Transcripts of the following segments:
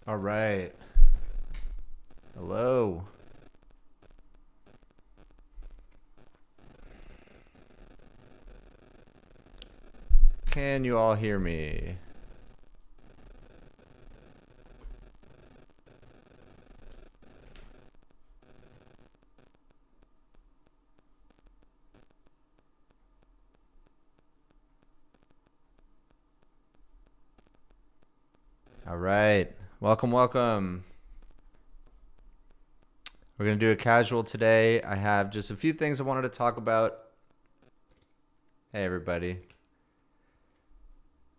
All right. Hello. Can you all hear me? All right. Welcome, welcome. We're going to do a casual today. I have just a few things I wanted to talk about. Hey, everybody.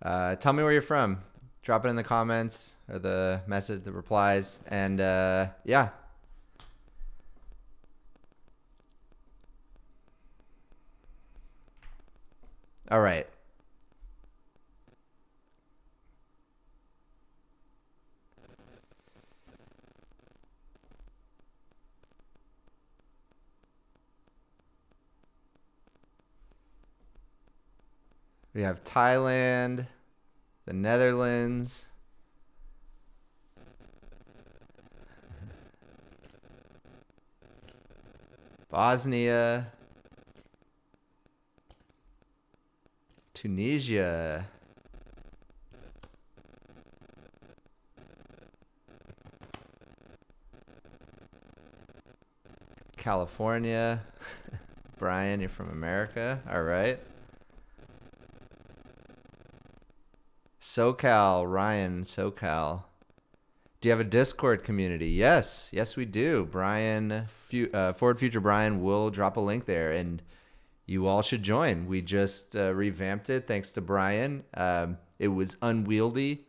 Tell me where you're from. Drop it in the comments or the message, the replies. And yeah. All right. We have Thailand, the Netherlands, Bosnia, Tunisia, California. Brian, you're from America. All right. SoCal, Ryan, SoCal. Do you have a Discord community? Yes, we do. Brian, Forward Future Brian will drop a link there, and you all should join. We just revamped it thanks to Brian. It was unwieldy,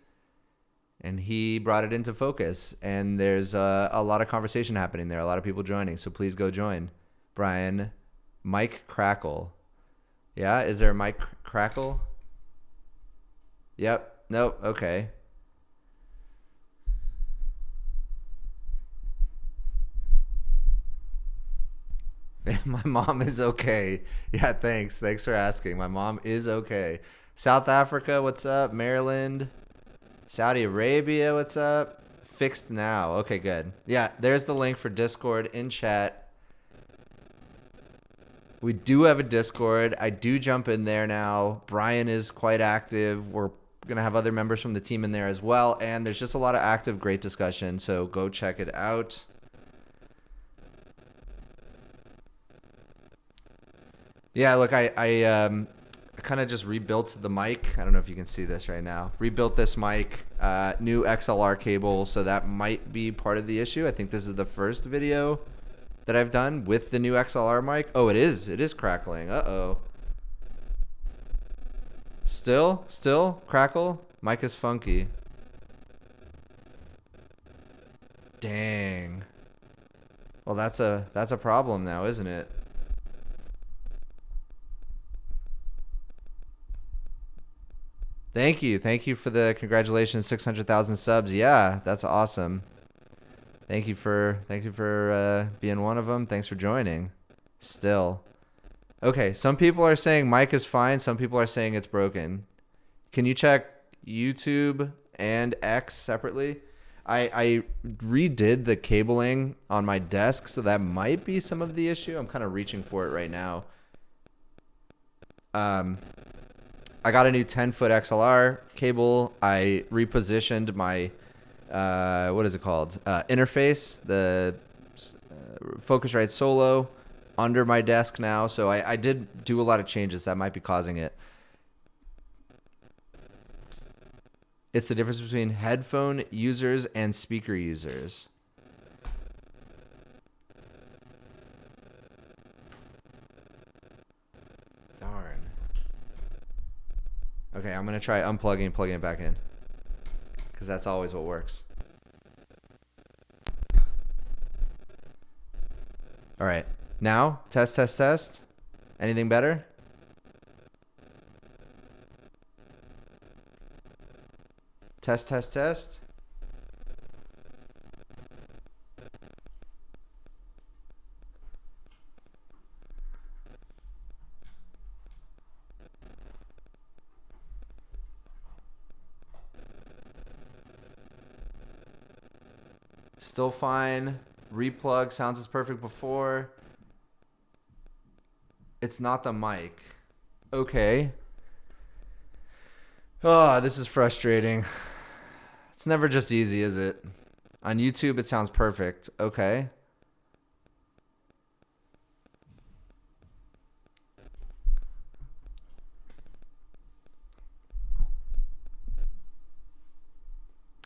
and he brought it into focus. And there's a lot of conversation happening there, a lot of people joining. So please go join. Brian, Mike Crackle. Yeah, is there a Mike Crackle? Yep. Nope. Okay. My mom is okay. Yeah, thanks. Thanks for asking. My mom is okay. South Africa, what's up? Maryland. Saudi Arabia, what's up? Fixed now. Okay, good. Yeah, there's the link for Discord in chat. We do have a Discord. I do jump in there now. Brian is quite active. We're going to have other members from the team in there as well. And there's just a lot of active, great discussion. So go check it out. Yeah, look, I kind of just rebuilt the mic. I don't know if you can see this right now. Rebuilt this mic, new XLR cable, so that might be part of the issue. I think this is the first video that I've done with the new XLR mic. Oh, it is. It is crackling. Uh-oh. Still crackle. Mic is funky. Dang. Well, that's a problem now, isn't it? Thank you for the congratulations, 600,000 subs. Yeah, that's awesome. Thank you for being one of them. Thanks for joining. Still, okay. Some people are saying mic is fine. Some people are saying it's broken. Can you check YouTube and X separately? I redid the cabling on my desk, so that might be some of the issue. I'm kind of reaching for it right now. I got a new 10-foot XLR cable. I repositioned my, what is it called? Interface, the Focusrite Solo, under my desk now. So I did do a lot of changes that might be causing it. It's the difference between headphone users and speaker users. Darn. Okay, I'm going to try unplugging and plugging it back in, because that's always what works. All right. Now, test. Anything better? Test. Still fine. Replug. Sounds as perfect before. It's not the mic. Okay. Oh, this is frustrating. It's never just easy, is it? On YouTube, it sounds perfect. Okay.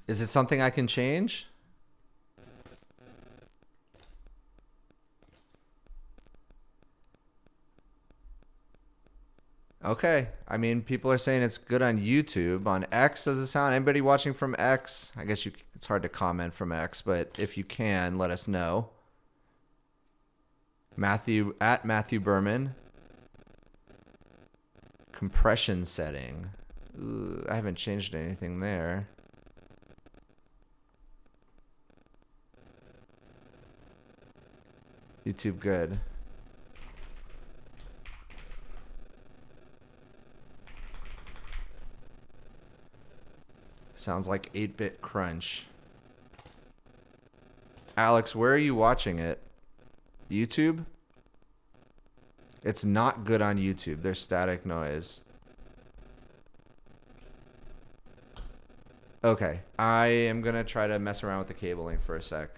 Is it something I can change? Okay. I mean, people are saying it's good on YouTube. On X, does it sound? Anybody watching from X? I guess it's hard to comment from X, but if you can, let us know. Matthew Berman. Compression setting. Ooh, I haven't changed anything there. YouTube good. Sounds like 8-bit crunch. Alex, where are you watching it? YouTube? It's not good on YouTube. There's static noise. Okay. I am going to try to mess around with the cabling for a sec.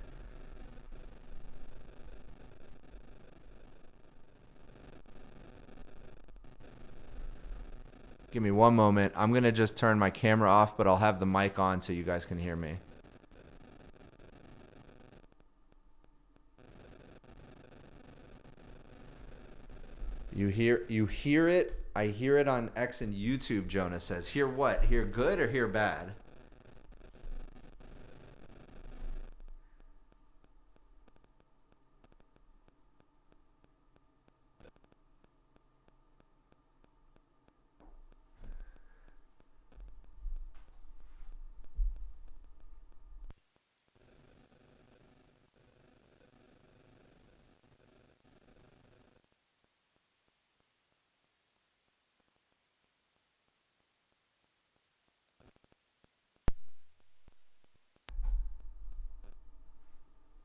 Give me one moment. I'm going to just turn my camera off, but I'll have the mic on so you guys can hear me. You hear it? I hear it on X and YouTube, Jonah says. Hear what? Hear good or hear bad?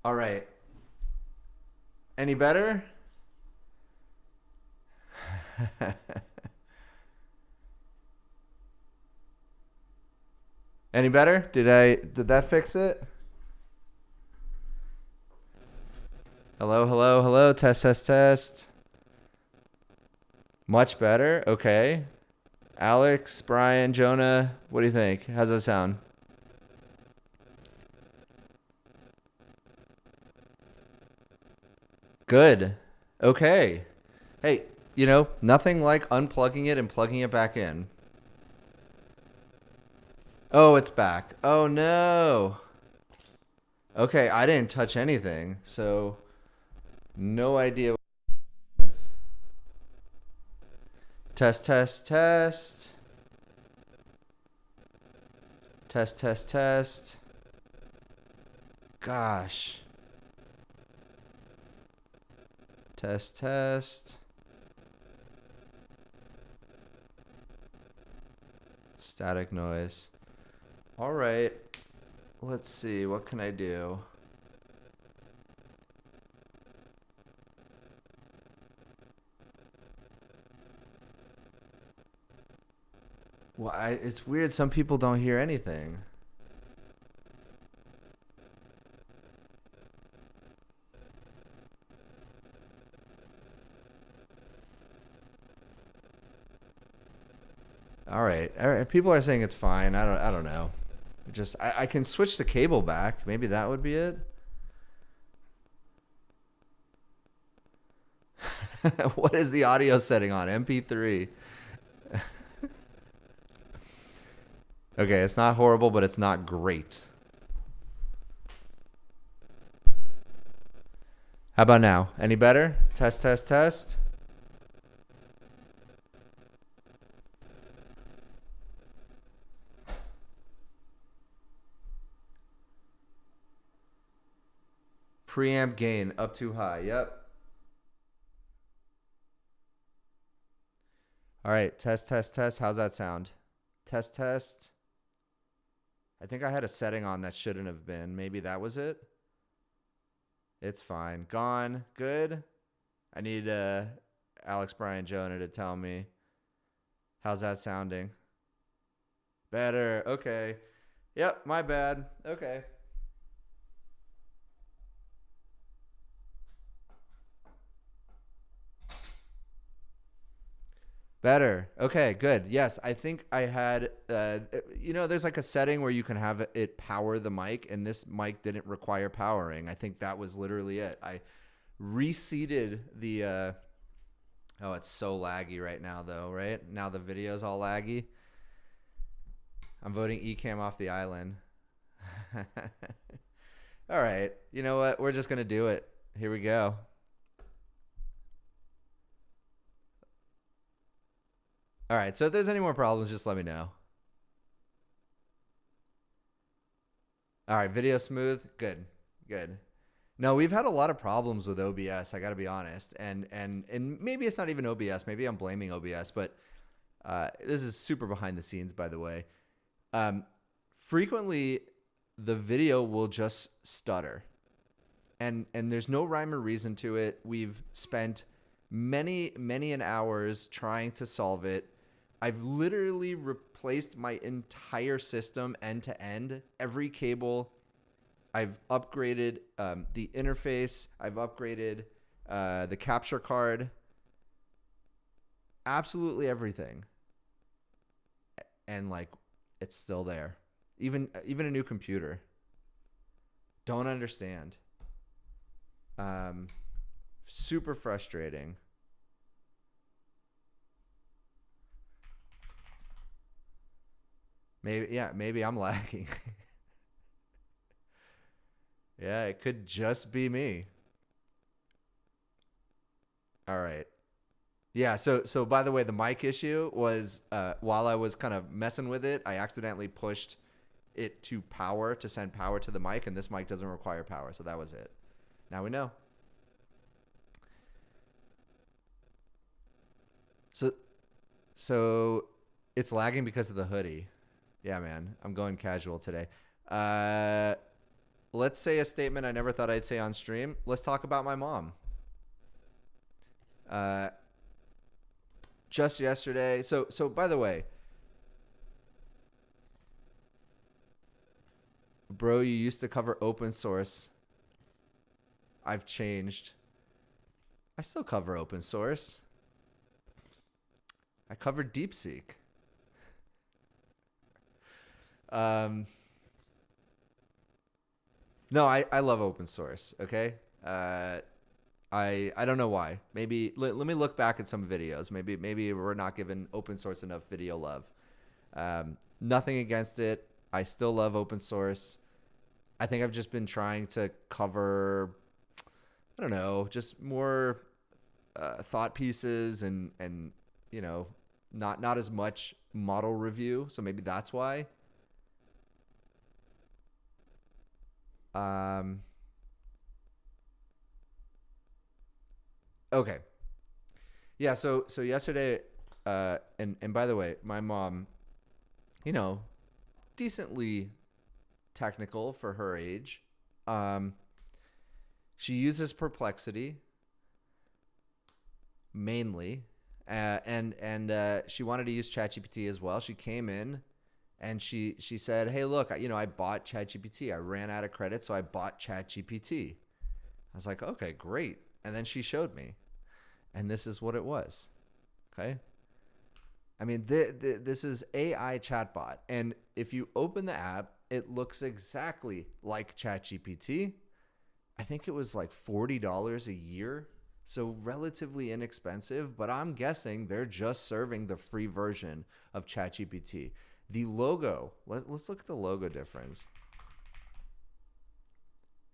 All right. Any better? Any better? Did that fix it? Hello, hello, hello. Test, test, test. Much better. Okay. Alex, Brian, Jonah, what do you think? How's that sound? Good. Okay. Hey, nothing like unplugging it and plugging it back in. Oh, it's back. Oh, no. Okay, I didn't touch anything, so no idea. Test, test, test. Test, test, test. Gosh. Test, test. Static noise. All right. Let's see. What can I do? Well, it's weird. Some people don't hear anything. All right. All right. People are saying it's fine. I don't know. I can switch the cable back. Maybe that would be it. What is the audio setting on? MP3. Okay, it's not horrible, but it's not great. How about now? Any better? Test, test, test. Preamp gain up too high. Yep. All right, test, test, test. How's that sound? Test, test. I think I had a setting on that shouldn't have been. Maybe that was it. It's fine. Gone. Good. I need Alex Brian Jonah to tell me. How's that sounding? Better. Okay. Yep, my bad. Okay. Better. Okay, good. Yes, I think I had, there's like a setting where you can have it power the mic, and this mic didn't require powering. I think that was literally it. I reseated oh, it's so laggy right now, though, right? Now the video's all laggy. I'm voting Ecamm off the island. All right. You know what? We're just going to do it. Here we go. All right. So if there's any more problems, just let me know. All right. Video smooth. Good. Good. No, we've had a lot of problems with OBS. I got to be honest. And maybe it's not even OBS. Maybe I'm blaming OBS, but this is super behind the scenes, by the way. Frequently, the video will just stutter. And there's no rhyme or reason to it. We've spent many an hours trying to solve it. I've literally replaced my entire system end to end, every cable. I've upgraded the interface. I've upgraded the capture card. Absolutely everything. And like, it's still there. Even a new computer. Don't understand. Super frustrating. Maybe I'm lagging. Yeah, it could just be me. All right. Yeah, so by the way, the mic issue was while I was kind of messing with it, I accidentally pushed it to power to send power to the mic, and this mic doesn't require power, so that was it. Now we know. So it's lagging because of the hoodie. Yeah, man. I'm going casual today. Let's say a statement I never thought I'd say on stream. Let's talk about my mom. Just yesterday. So by the way, bro, you used to cover open source. I've changed. I still cover open source. I covered DeepSeek. No, I love open source. Okay. I don't know why. Maybe let me look back at some videos. Maybe we're not giving open source enough video love. Nothing against it. I still love open source. I think I've just been trying to cover, I don't know, just more thought pieces and not as much model review. So maybe that's why. Okay. Yeah, so yesterday, and by the way, my mom, you know, decently technical for her age. She uses Perplexity mainly, and she wanted to use ChatGPT as well. She came in and she said, "Hey, look, I bought ChatGPT. I ran out of credit, so I bought ChatGPT." I was like, "Okay, great." And then she showed me, and this is what it was. Okay. I mean, this is AI chatbot, and if you open the app, it looks exactly like ChatGPT. I think it was like $40 a year, so relatively inexpensive, but I'm guessing they're just serving the free version of ChatGPT. The logo, let's look at the logo difference.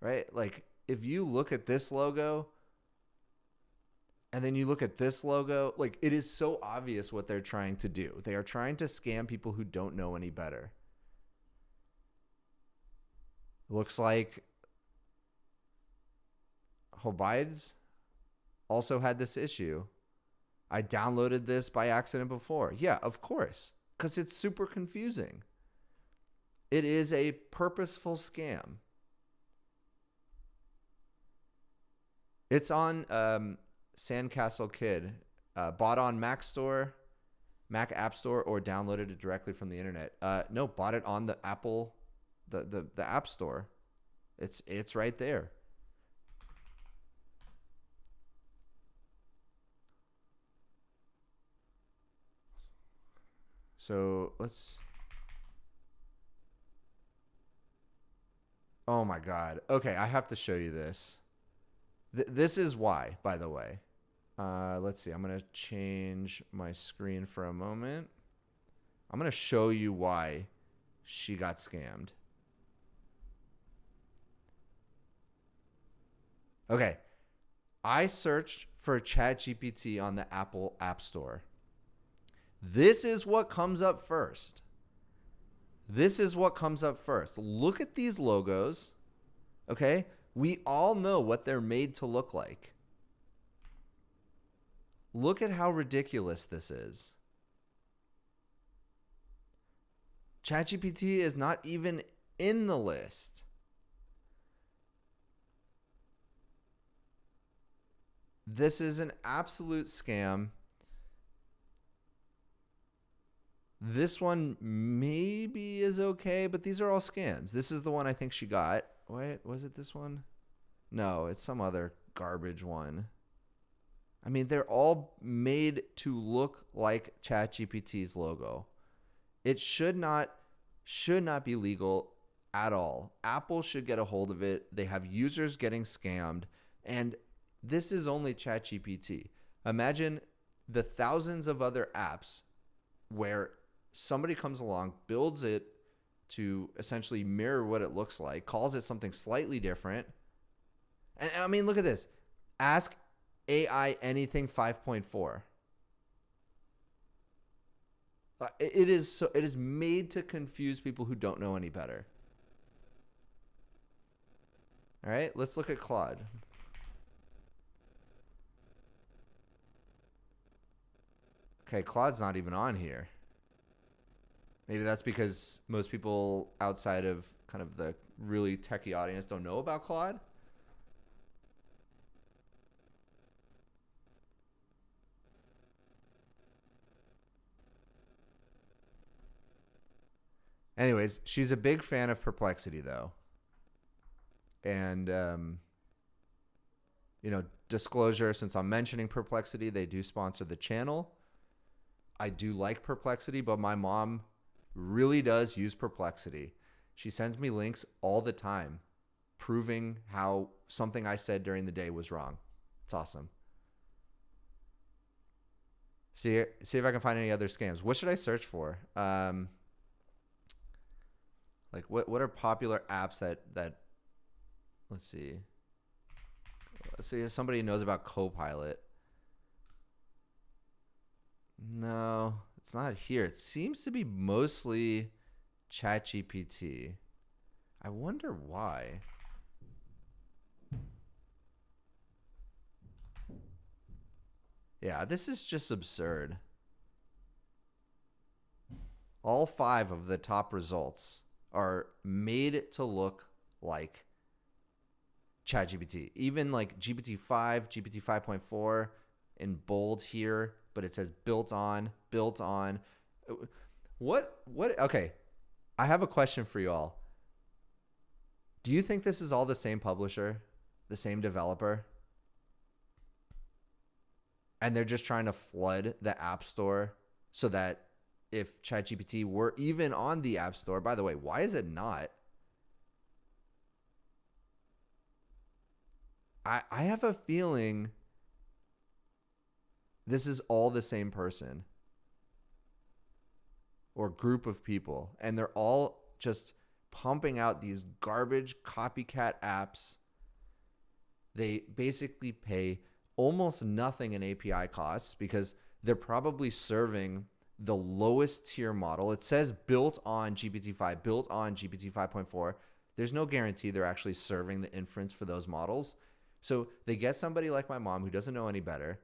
Right? Like, if you look at this logo and then you look at this logo, like, it is so obvious what they're trying to do. They are trying to scam people who don't know any better. Looks like Hobides also had this issue. I downloaded this by accident before. Yeah, of course, because it's super confusing. It is a purposeful scam. It's on Sandcastle Kid. Bought on Mac Store, Mac App Store, or downloaded it directly from the internet. No, bought it on the Apple, the App Store. It's right there. So let's. Oh my God. Okay, I have to show you this. This is why, by the way. Let's see. I'm going to change my screen for a moment. I'm going to show you why she got scammed. Okay. I searched for ChatGPT on the Apple App Store. This is what comes up first. Look at these logos. Okay? We all know what they're made to look like. Look at how ridiculous this is. ChatGPT is not even in the list. This is an absolute scam. This one maybe is okay, but these are all scams. This is the one I think she got. Wait, was it this one? No, it's some other garbage one. I mean, they're all made to look like ChatGPT's logo. It should not be legal at all. Apple should get a hold of it. They have users getting scammed, and this is only ChatGPT. Imagine the thousands of other apps where somebody comes along, builds it to essentially mirror what it looks like, calls it something slightly different. And I mean, look at this. Ask AI anything 5.4. It is made to confuse people who don't know any better. All right, let's look at Claude. Okay, Claude's not even on here. Maybe that's because most people outside of kind of the really techie audience don't know about Claude. Anyways, she's a big fan of Perplexity, though. And, disclosure, since I'm mentioning Perplexity, they do sponsor the channel. I do like Perplexity, but my mom really does use Perplexity. She sends me links all the time proving how something I said during the day was wrong. It's awesome. See if I can find any other scams. What should I search for? Like what are popular apps that let's see. Let's see if somebody knows about Copilot. No, it's not here. It seems to be mostly ChatGPT. I wonder why. Yeah, this is just absurd. All 5 of the top results are made to look like ChatGPT. Even like GPT-5, GPT 5.4 in bold here, but it says built on. What? Okay, I have a question for you all. Do you think this is all the same publisher, the same developer? And they're just trying to flood the App Store so that if ChatGPT were even on the App Store, by the way, why is it not? I have a feeling this is all the same person or group of people, and they're all just pumping out these garbage copycat apps. They basically pay almost nothing in API costs because they're probably serving the lowest tier model. It says built on GPT-5, built on GPT 5.4. There's no guarantee they're actually serving the inference for those models. So they get somebody like my mom who doesn't know any better.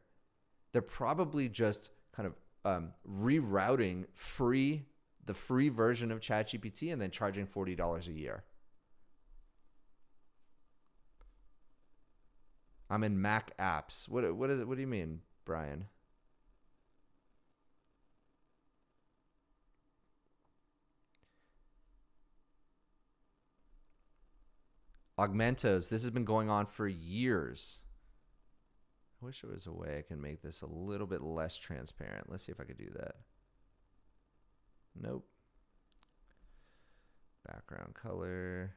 They're probably just kind of rerouting the free version of ChatGPT and then charging $40 a year. I'm in Mac apps. What is it? What do you mean, Brian? Augmentos. This has been going on for years. I wish there was a way I can make this a little bit less transparent. Let's see if I could do that. Nope. Background color.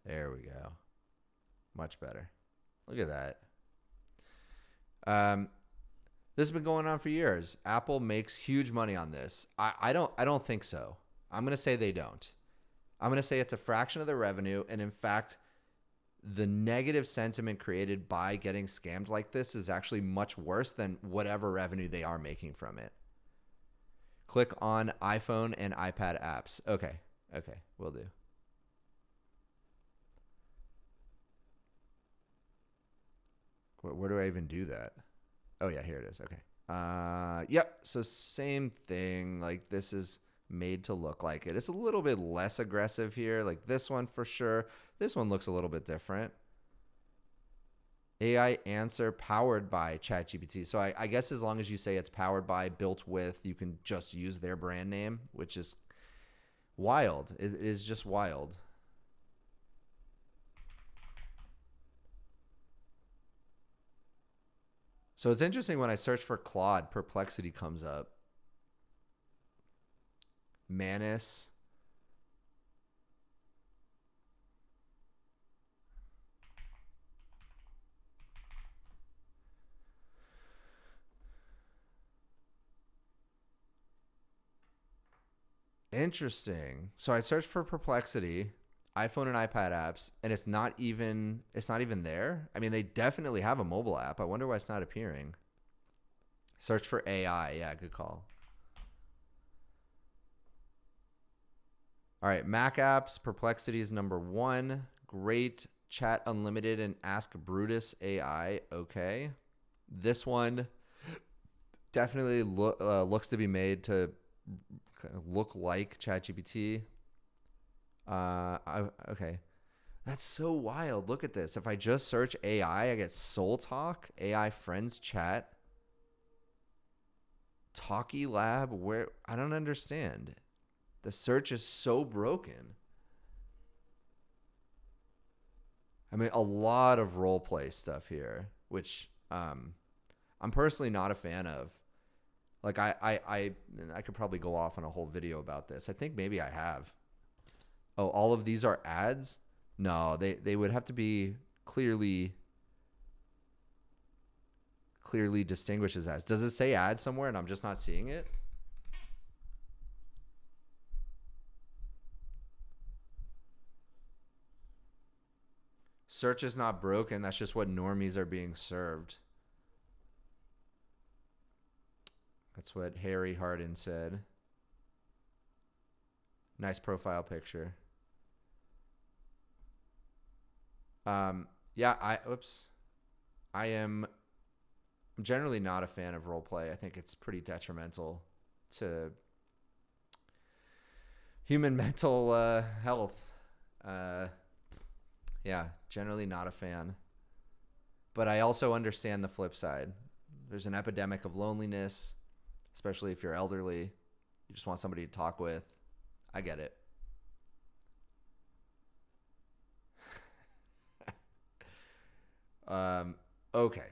There we go. Much better. Look at that. This has been going on for years. Apple makes huge money on this. I don't think so. I'm going to say they don't. I'm going to say it's a fraction of their revenue. And in fact, the negative sentiment created by getting scammed like this is actually much worse than whatever revenue they are making from it. Click on iPhone and iPad apps. Okay. Okay. Will do. Where do I even do that? Oh, yeah, here it is. Okay. Yep. So same thing. Like this is made to look like it. It's a little bit less aggressive here. Like this one for sure. This one looks a little bit different. AI answer powered by ChatGPT. So I guess as long as you say it's powered by, built with, you can just use their brand name, which is wild. It is just wild. So it's interesting when I search for Claude, Perplexity comes up. Manus. Interesting. So I searched for Perplexity, iPhone and iPad apps, and it's not even there. I mean, they definitely have a mobile app. I wonder why it's not appearing. Search for AI. Yeah, good call. All right, Mac apps, Perplexity is number 1. Great. Chat Unlimited and Ask Brutus AI. Okay. This one definitely looks to be made to kind of look like ChatGPT. Okay. That's so wild. Look at this. If I just search AI, I get Soul Talk, AI Friends Chat, Talkie Lab. Where I don't understand. The search is so broken. I mean, a lot of role play stuff here, which I'm personally not a fan of. Like I could probably go off on a whole video about this. I think maybe I have. Oh, all of these are ads? No, they would have to be clearly distinguished as ads. Does it say ads somewhere and I'm just not seeing it? Search is not broken. That's just what normies are being served. That's what Harry Hardin said. Nice profile picture. Yeah, I am generally not a fan of roleplay. I think it's pretty detrimental to human mental health. Yeah, generally not a fan. But I also understand the flip side. There's an epidemic of loneliness, especially if you're elderly. You just want somebody to talk with. I get it. Okay.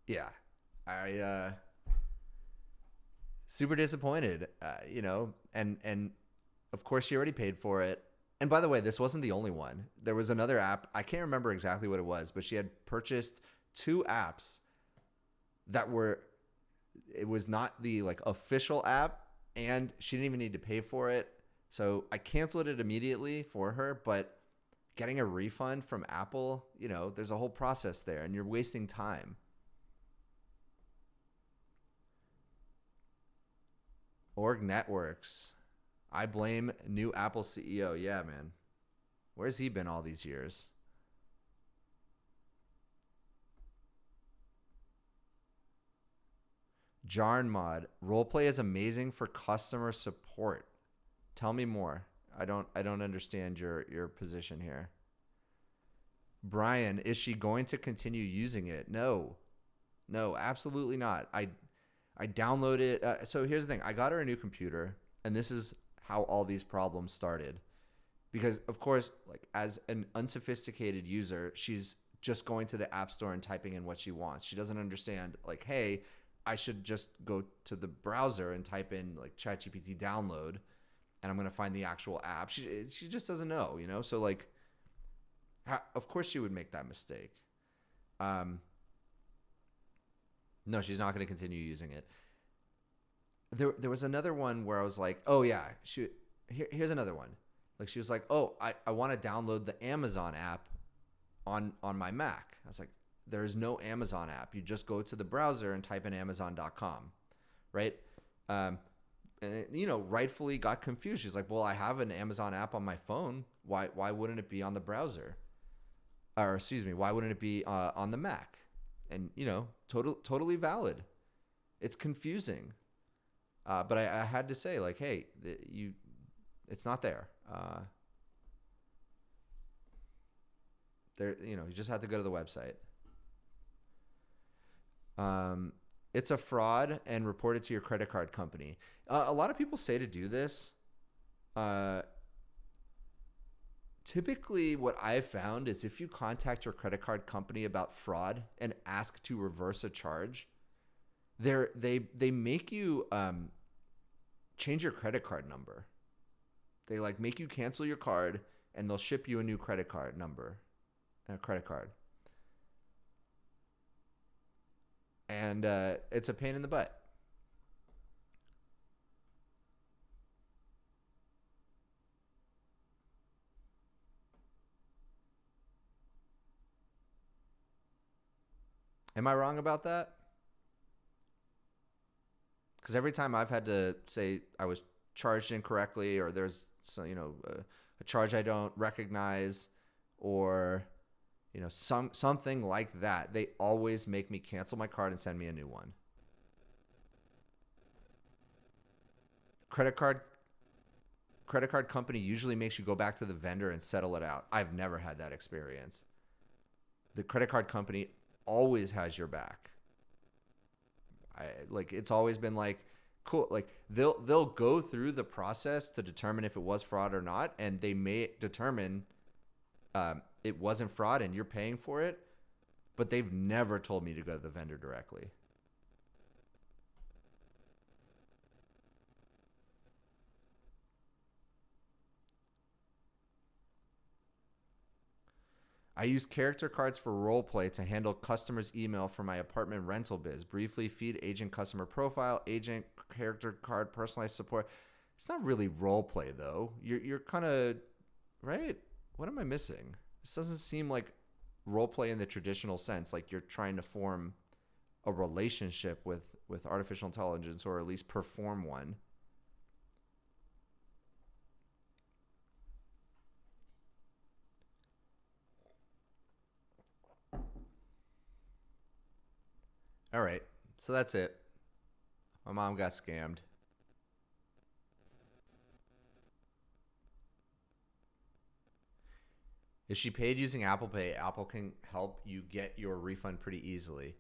Yeah. I super disappointed, and of course she already paid for it. And by the way, this wasn't the only one. There was another app. I can't remember exactly what it was, but she had purchased 2 apps that were, it was not the like official app, and she didn't even need to pay for it. So I canceled it immediately for her, but getting a refund from Apple, there's a whole process there and you're wasting time. Org Networks. I blame new Apple CEO. Yeah, man. Where's he been all these years? Jarn Mod, roleplay is amazing for customer support. Tell me more. I don't understand your position here. Brian, is she going to continue using it? No. No, absolutely not. I downloaded so here's the thing. I got her a new computer, and this is how all these problems started. Because of course, like as an unsophisticated user, she's just going to the app store and typing in what she wants. She doesn't understand like, hey, I should just go to the browser and type in like ChatGPT download, and I'm going to find the actual app. She just doesn't know, you know? So like of course she would make that mistake. No, she's not going to continue using it. There was another one where I was like, oh yeah, here's another one. Like she was like, oh, I want to download the Amazon app on my Mac. I was like, there's no Amazon app. You just go to the browser and type in Amazon.com, right? And it, rightfully got confused. She's like, well, I have an Amazon app on my phone. Why wouldn't it be on the browser? Or excuse me, why wouldn't it be on the Mac? And totally valid. It's confusing, but I had to say like, hey, it's not there. You just have to go to the website. It's a fraud and report it to your credit card company. A lot of people say to do this. Typically what I've found is if you contact your credit card company about fraud and ask to reverse a charge, they make you change your credit card number. They like make you cancel your card and they'll ship you a new credit card number, a credit card. And it's a pain in the butt. Am I wrong about that? Because every time I've had to say I was charged incorrectly, or there's a charge I don't recognize, or something like that, they always make me cancel my card and send me a new one. Credit card company usually makes you go back to the vendor and settle it out. I've never had that experience. The credit card company always has your back. It's always been like cool. Like they'll go through the process to determine if it was fraud or not, and they may determine it wasn't fraud and you're paying for it, but they've never told me to go to the vendor directly. I use character cards for roleplay to handle customers' email for my apartment rental biz. Briefly feed agent customer profile, agent character card, personalized support. It's not really roleplay though. You're kind of right. What am I missing? This doesn't seem like roleplay in the traditional sense. Like you're trying to form a relationship with artificial intelligence, or at least perform one. All right. So that's it. My mom got scammed. If she paid using Apple Pay, Apple can help you get your refund pretty easily.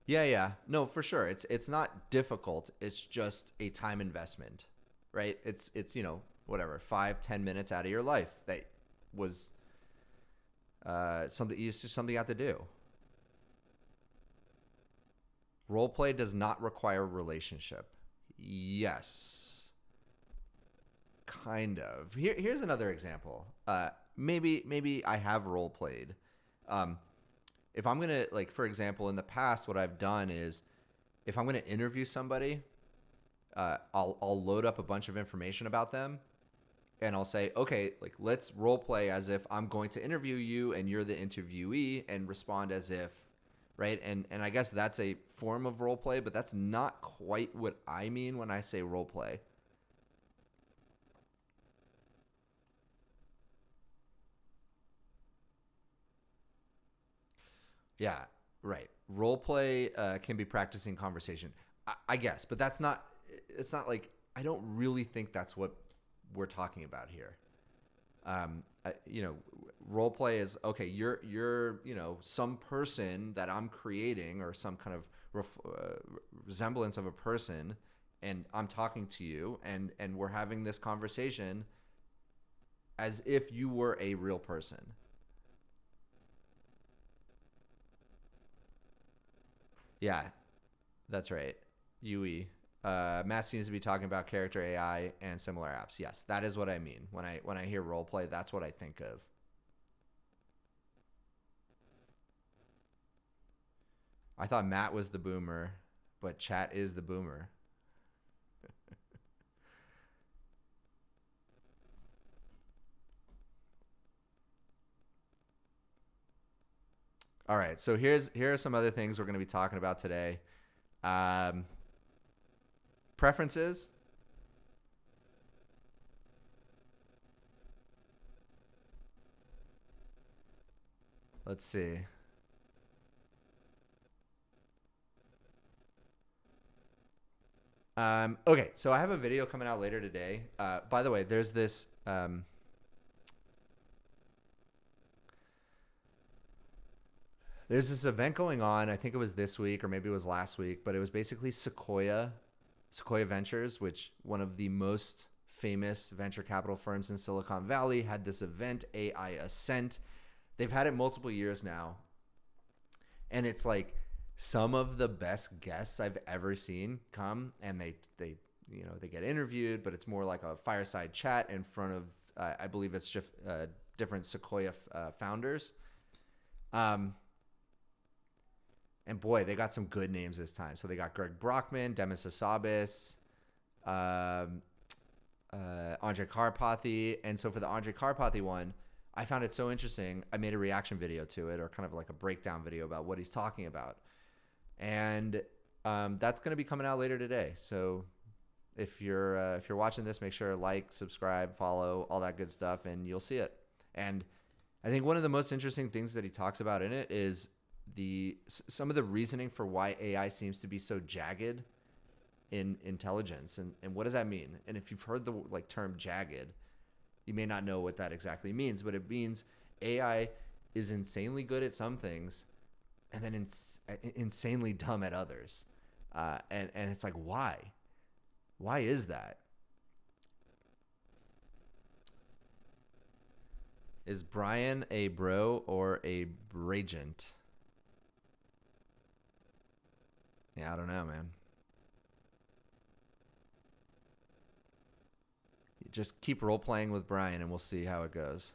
Yeah, yeah. No, for sure. It's not difficult. It's just a time investment, right? It's whatever, 5-10 minutes out of your life that was something. It's just something you have to do. Role play does not require a relationship. Yes, kind of. Here's another example. Maybe I have role played. If I'm gonna, like, for example, in the past, what I've done is, if I'm gonna interview somebody, I'll load up a bunch of information about them, and I'll say, okay, like, let's role play as if I'm going to interview you and you're the interviewee, and respond as if, right? And I guess that's a form of role play, but that's not quite what I mean when I say role play. Yeah, right. Role play can be practicing conversation. I guess, but that's not. It's not like I don't really think that's what we're talking about here. Role play is okay. You're some person that I'm creating or some kind of resemblance of a person, and I'm talking to you, and we're having this conversation as if you were a real person. Yeah, that's right. UE. Matt seems to be talking about character AI and similar apps. Yes, that is what I mean when I hear role play. That's what I think of. I thought Matt was the boomer, but chat is the boomer. All right, so here are some other things we're going to be talking about today. Um, Preferences. Let's see. Okay, so I have a video coming out later today. By the way, there's this event going on. I think it was this week or maybe it was last week, but it was basically Sequoia Ventures, which one of the most famous venture capital firms in Silicon Valley had this event, AI Ascent. They've had it multiple years now. And it's like some of the best guests I've ever seen come, and they get interviewed, but it's more like a fireside chat in front of I believe it's different Sequoia founders. And boy, they got some good names this time. So they got Greg Brockman, Demis Hassabis, Andre Karpathy. And so for the Andre Karpathy one, I found it so interesting. I made a reaction video to it, or kind of like a breakdown video about what he's talking about. And that's going to be coming out later today. So if you're watching this, make sure to like, subscribe, follow, all that good stuff, and you'll see it. And I think one of the most interesting things that he talks about in it is some of the reasoning for why AI seems to be so jagged in intelligence, and what does that mean? And if you've heard the term jagged, you may not know what that exactly means, but it means AI is insanely good at some things and then insanely dumb at others. And it's like, why? Why is that? Is Brian a bro or a bragent? Yeah, I don't know, man. Just keep role playing with Brian and we'll see how it goes.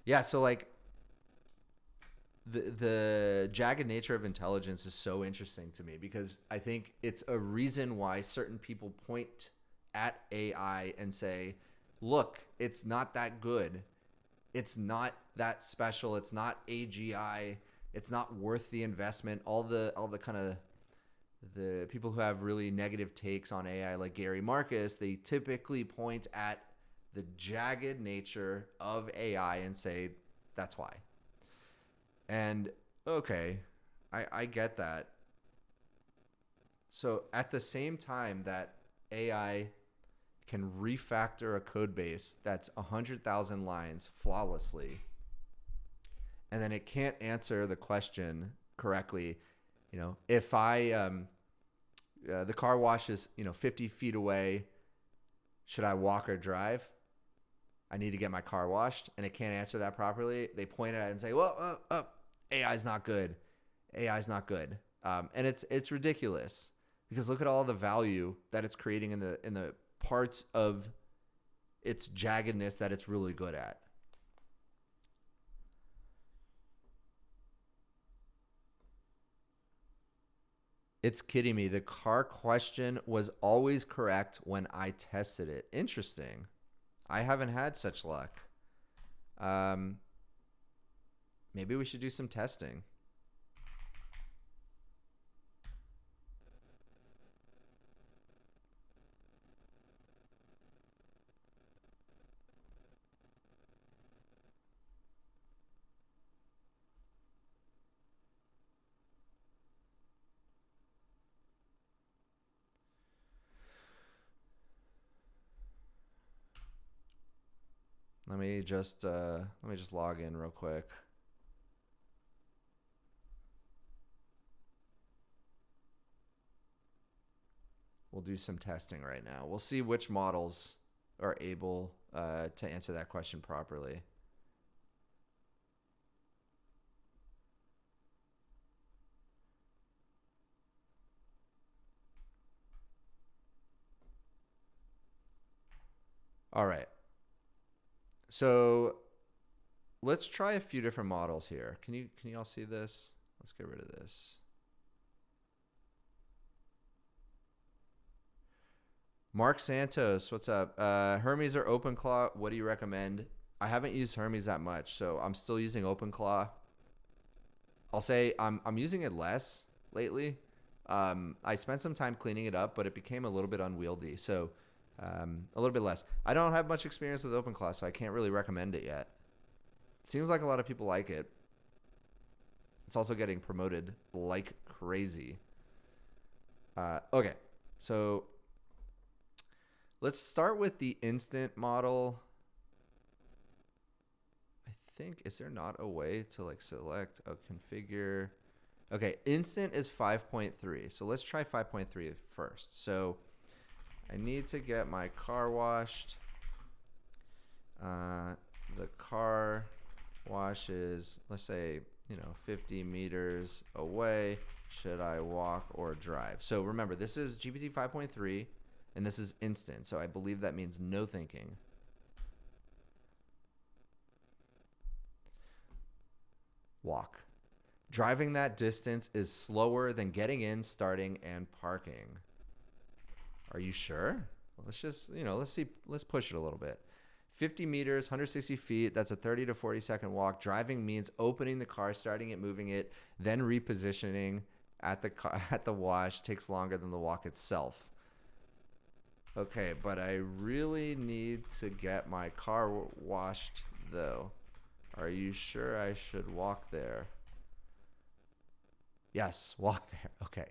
Yeah, so the jagged nature of intelligence is so interesting to me because I think it's a reason why certain people point at AI and say, look, it's not that good. It's not that special. It's not AGI. It's not worth the investment. All the kind of the people who have really negative takes on AI, like Gary Marcus, they typically point at the jagged nature of AI and say, that's why. And okay, I get that. So at the same time that AI can refactor a code base that's 100,000 lines flawlessly, and then it can't answer the question correctly. If the car wash is 50 feet away, should I walk or drive? I need to get my car washed, and it can't answer that properly. They point at it and say, well, AI's not good. AI's not good. And it's ridiculous because look at all the value that it's creating in the parts of its jaggedness that it's really good at. It's kidding me. The car question was always correct when I tested it. Interesting. I haven't had such luck. Maybe we should do some testing. Let me just log in real quick. We'll do some testing right now. We'll see which models are able to answer that question properly. All right. So let's try a few different models here. Can you all see this? Let's get rid of this. Mark Santos, what's up? Hermes or OpenClaw? What do you recommend? I haven't used Hermes that much, so I'm still using OpenClaw. I'll say I'm using it less lately. I spent some time cleaning it up, but it became a little bit unwieldy, so a little bit less. I don't have much experience with OpenClaw, so I can't really recommend it yet. Seems like a lot of people like it. It's also getting promoted like crazy. Okay, so let's start with the instant model. I think, is there not a way to like select a configure? Okay, instant is 5.3. So let's try 5.3 first. So I need to get my car washed. The car wash is, let's say, 50 meters away. Should I walk or drive? So remember, this is GPT 5.3 and this is instant. So I believe that means no thinking. Walk. Driving that distance is slower than getting in, starting, and parking. Are you sure? Let's just, let's push it a little bit. 50 meters, 160 feet, that's a 30 to 40 second walk. Driving means opening the car, starting it, moving it, then repositioning at the wash takes longer than the walk itself. Okay, but I really need to get my car washed though. Are you sure I should walk there? Yes, walk there. Okay.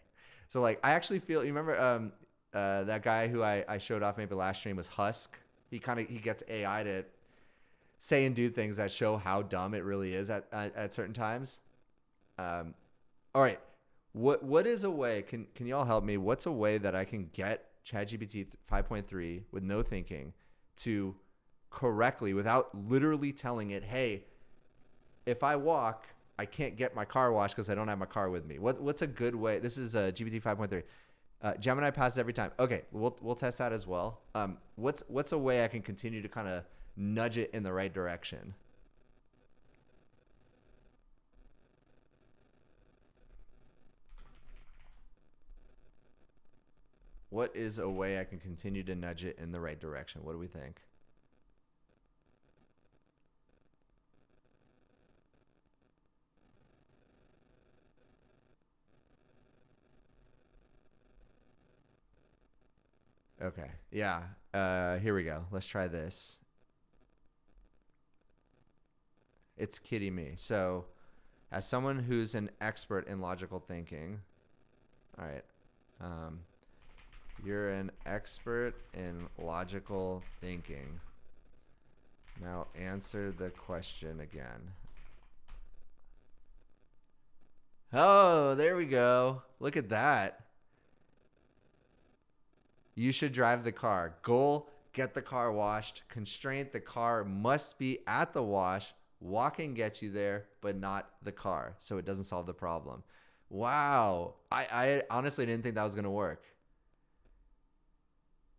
So like I actually feel, you remember that guy who I showed off maybe last stream was Husk? He gets AI to say and do things that show how dumb it really is at certain times. All right. What is a way, can y'all help me? What's a way that I can get ChatGPT 5.3 with no thinking to correctly, without literally telling it, hey, if I walk, I can't get my car washed because I don't have my car with me. What's a good way? This is GPT 5.3. Gemini passes every time. Okay, we'll test that as well. What's a way I can continue to kind of nudge it in the right direction? What is a way I can continue to nudge it in the right direction? What do we think? Okay. Yeah. Here we go. Let's try this. It's kidding me. So, as someone who's an expert in logical thinking, all right. You're an expert in logical thinking. Now answer the question again. Oh, there we go. Look at that. You should drive the car. Goal, get the car washed. Constraint, the car must be at the wash. Walking gets you there, but not the car. So it doesn't solve the problem. Wow. I honestly didn't think that was going to work.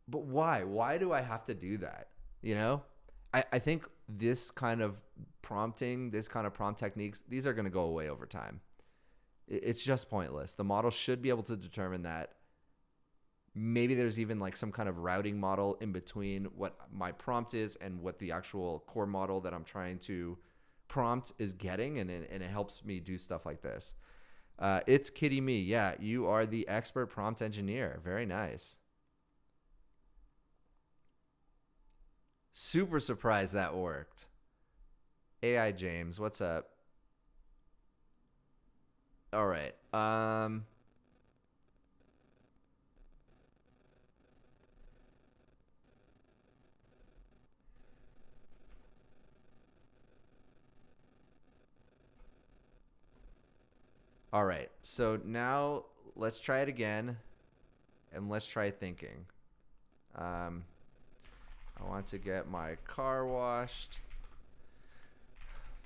But why? Why do I have to do that? I think this kind of prompting, this kind of prompt techniques, these are going to go away over time. It's just pointless. The model should be able to determine that. Maybe there's even like some kind of routing model in between what my prompt is and what the actual core model that I'm trying to prompt is getting, and it helps me do stuff like this. It's kidding me. Yeah, you are the expert prompt engineer. Very nice. Super surprised that worked. AI James, what's up? All right. All right. So now let's try it again, and let's try thinking. I want to get my car washed.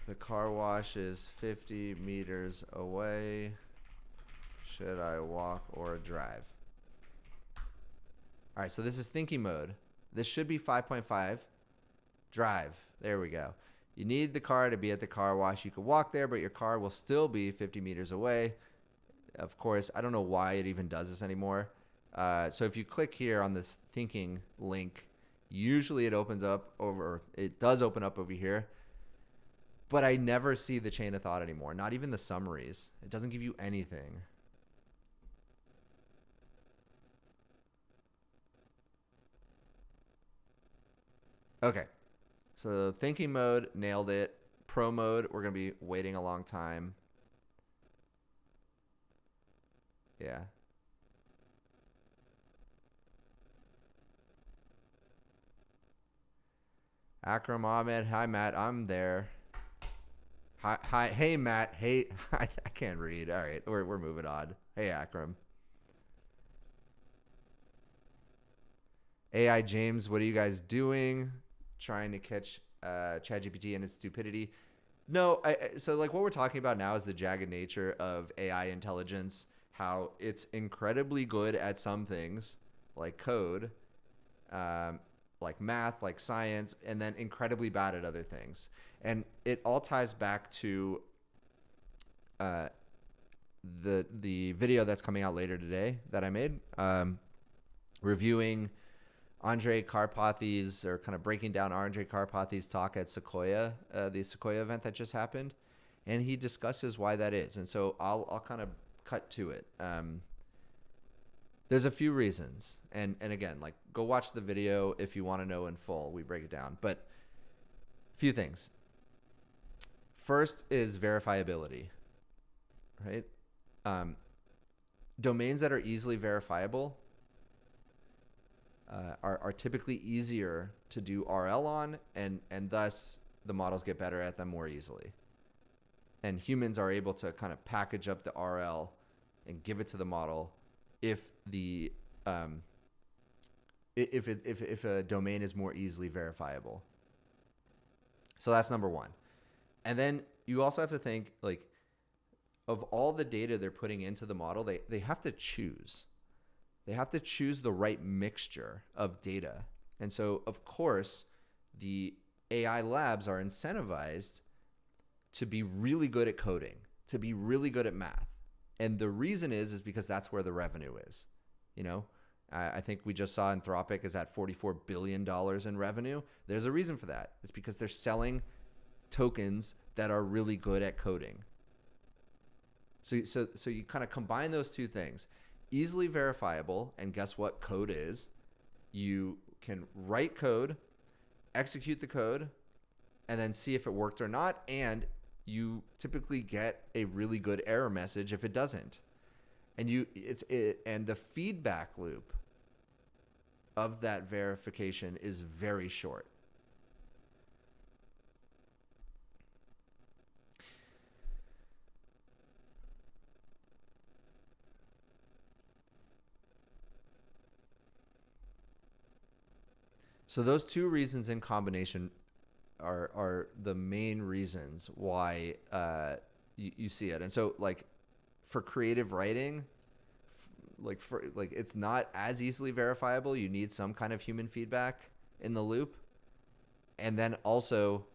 The car wash is 50 meters away. Should I walk or drive? All right, so this is thinking mode. This should be 5.5. Drive. There we go. You need the car to be at the car wash. You could walk there, but your car will still be 50 meters away. Of course, I don't know why it even does this anymore. So if you click here on this thinking link, usually it opens up over, it does open up over here. But I never see the chain of thought anymore, not even the summaries. It doesn't give you anything. Okay, so thinking mode, nailed it. Pro mode, we're going to be waiting a long time. Yeah. Akram Ahmed, hi Matt, I'm there. Hi, hey Matt, hey, I can't read. All right, we're moving on. Hey Akram. AI James, what are you guys doing? Trying to catch ChatGPT and its stupidity. No, so like what we're talking about now is the jagged nature of AI intelligence, how it's incredibly good at some things like code, like math, like science, and then incredibly bad at other things. And it all ties back to the video that's coming out later today that I made, reviewing Andrej Karpathy's, or kind of breaking down Andrej Karpathy's talk at Sequoia, the Sequoia event that just happened, and he discusses why that is. And so I'll kind of cut to it. There's a few reasons, and again, like go watch the video if you want to know in full. We break it down, but a few things. First is verifiability, right? Domains that are easily verifiable are typically easier to do RL on, and thus the models get better at them more easily. And humans are able to kind of package up the RL and give it to the model if the if a domain is more easily verifiable. So that's number one. And then you also have to think, like, of all the data they're putting into the model, they have to choose. They have to choose the right mixture of data. And so, of course, the AI labs are incentivized to be really good at coding, to be really good at math. And the reason is because that's where the revenue is. You know, I think we just saw Anthropic is at $44 billion in revenue. There's a reason for that. It's because they're selling tokens that are really good at coding. So you kind of combine those two things. Easily verifiable, and guess what code is? You can write code, execute the code, and then see if it worked or not, and you typically get a really good error message if it doesn't. And and the feedback loop of that verification is very short. So those two reasons in combination are the main reasons why you see it. And so, like, for creative writing, like it's not as easily verifiable. You need some kind of human feedback in the loop, and then also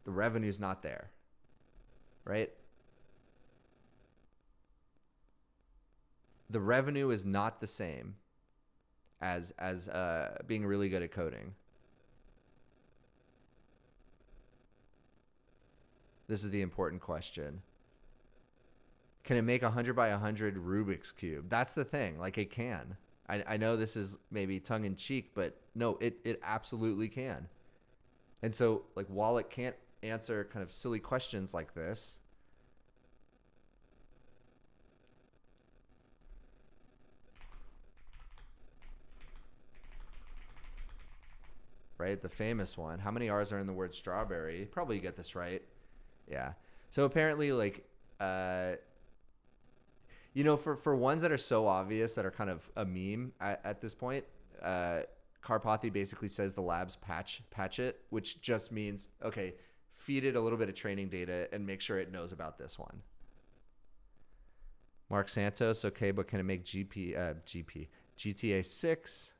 the revenue's not there, right? The revenue is not the same as being really good at coding. This is the important question. Can it make 100 by 100 Rubik's Cube? That's the thing. Like, it can. I know this is maybe tongue in cheek, but no, it absolutely can. And so, like, while it can't answer kind of silly questions like this, right? The famous one. How many R's are in the word strawberry? Probably get this right. Yeah. So apparently, like, For ones that are so obvious that are kind of a meme at this point, Karpathy basically says the labs patch it, which just means, okay, feed it a little bit of training data and make sure it knows about this one. Mark Santos, okay, but can it make GTA 6?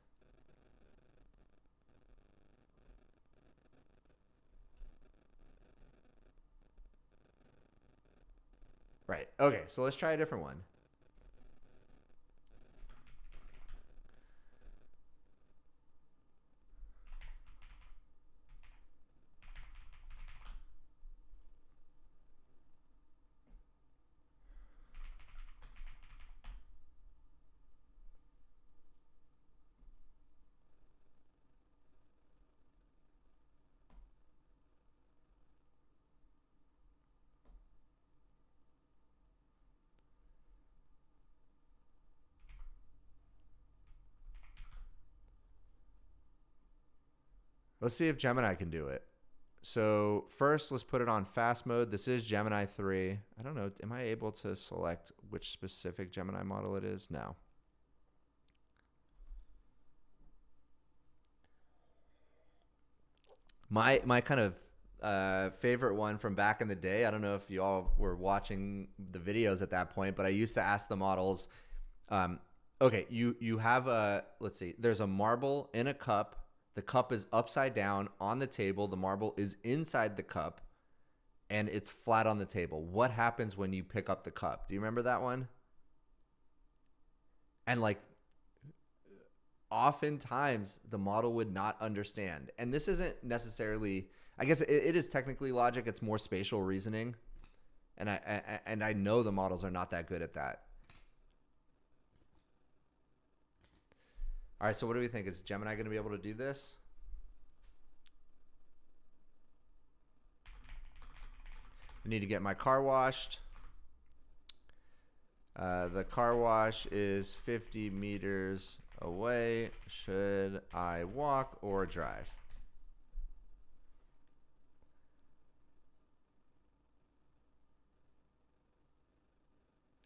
Right. Okay, so let's try a different one. Let's see if Gemini can do it. So first, let's put it on fast mode. This is Gemini 3. I don't know. Am I able to select which specific Gemini model it is? No. My kind of favorite one from back in the day. I don't know if you all were watching the videos at that point, but I used to ask the models, okay, you have let's see, there's a marble in a cup. The cup is upside down on the table. The marble is inside the cup, and it's flat on the table. What happens when you pick up the cup? Do you remember that one? And like, oftentimes the model would not understand. And this isn't necessarily, I guess it is technically logic. It's more spatial reasoning. And I know the models are not that good at that. All right, so what do we think? Is Gemini going to be able to do this? I need to get my car washed. The car wash is 50 meters away. Should I walk or drive?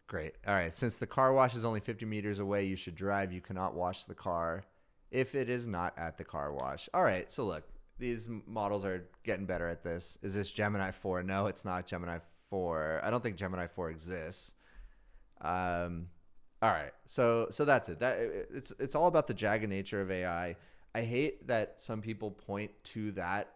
Great. All right. Since the car wash is only 50 meters away, you should drive. You cannot wash the car if it is not at the car wash. All right. So look, these models are getting better at this. Is this Gemini 4? No, it's not Gemini 4. I don't think Gemini 4 exists. All right. So that's it. It's all about the jagged nature of AI. I hate that some people point to that,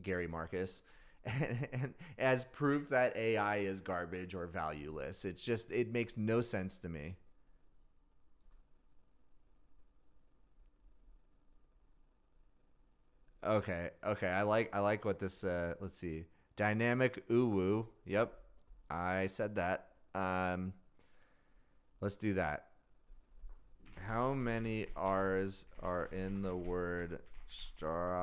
Gary Marcus, and as proof that AI is garbage or valueless. It makes no sense to me. Okay, I like what this. Let's see, dynamic uwu. Yep, I said that. Let's do that. How many R's are in the word strawberry?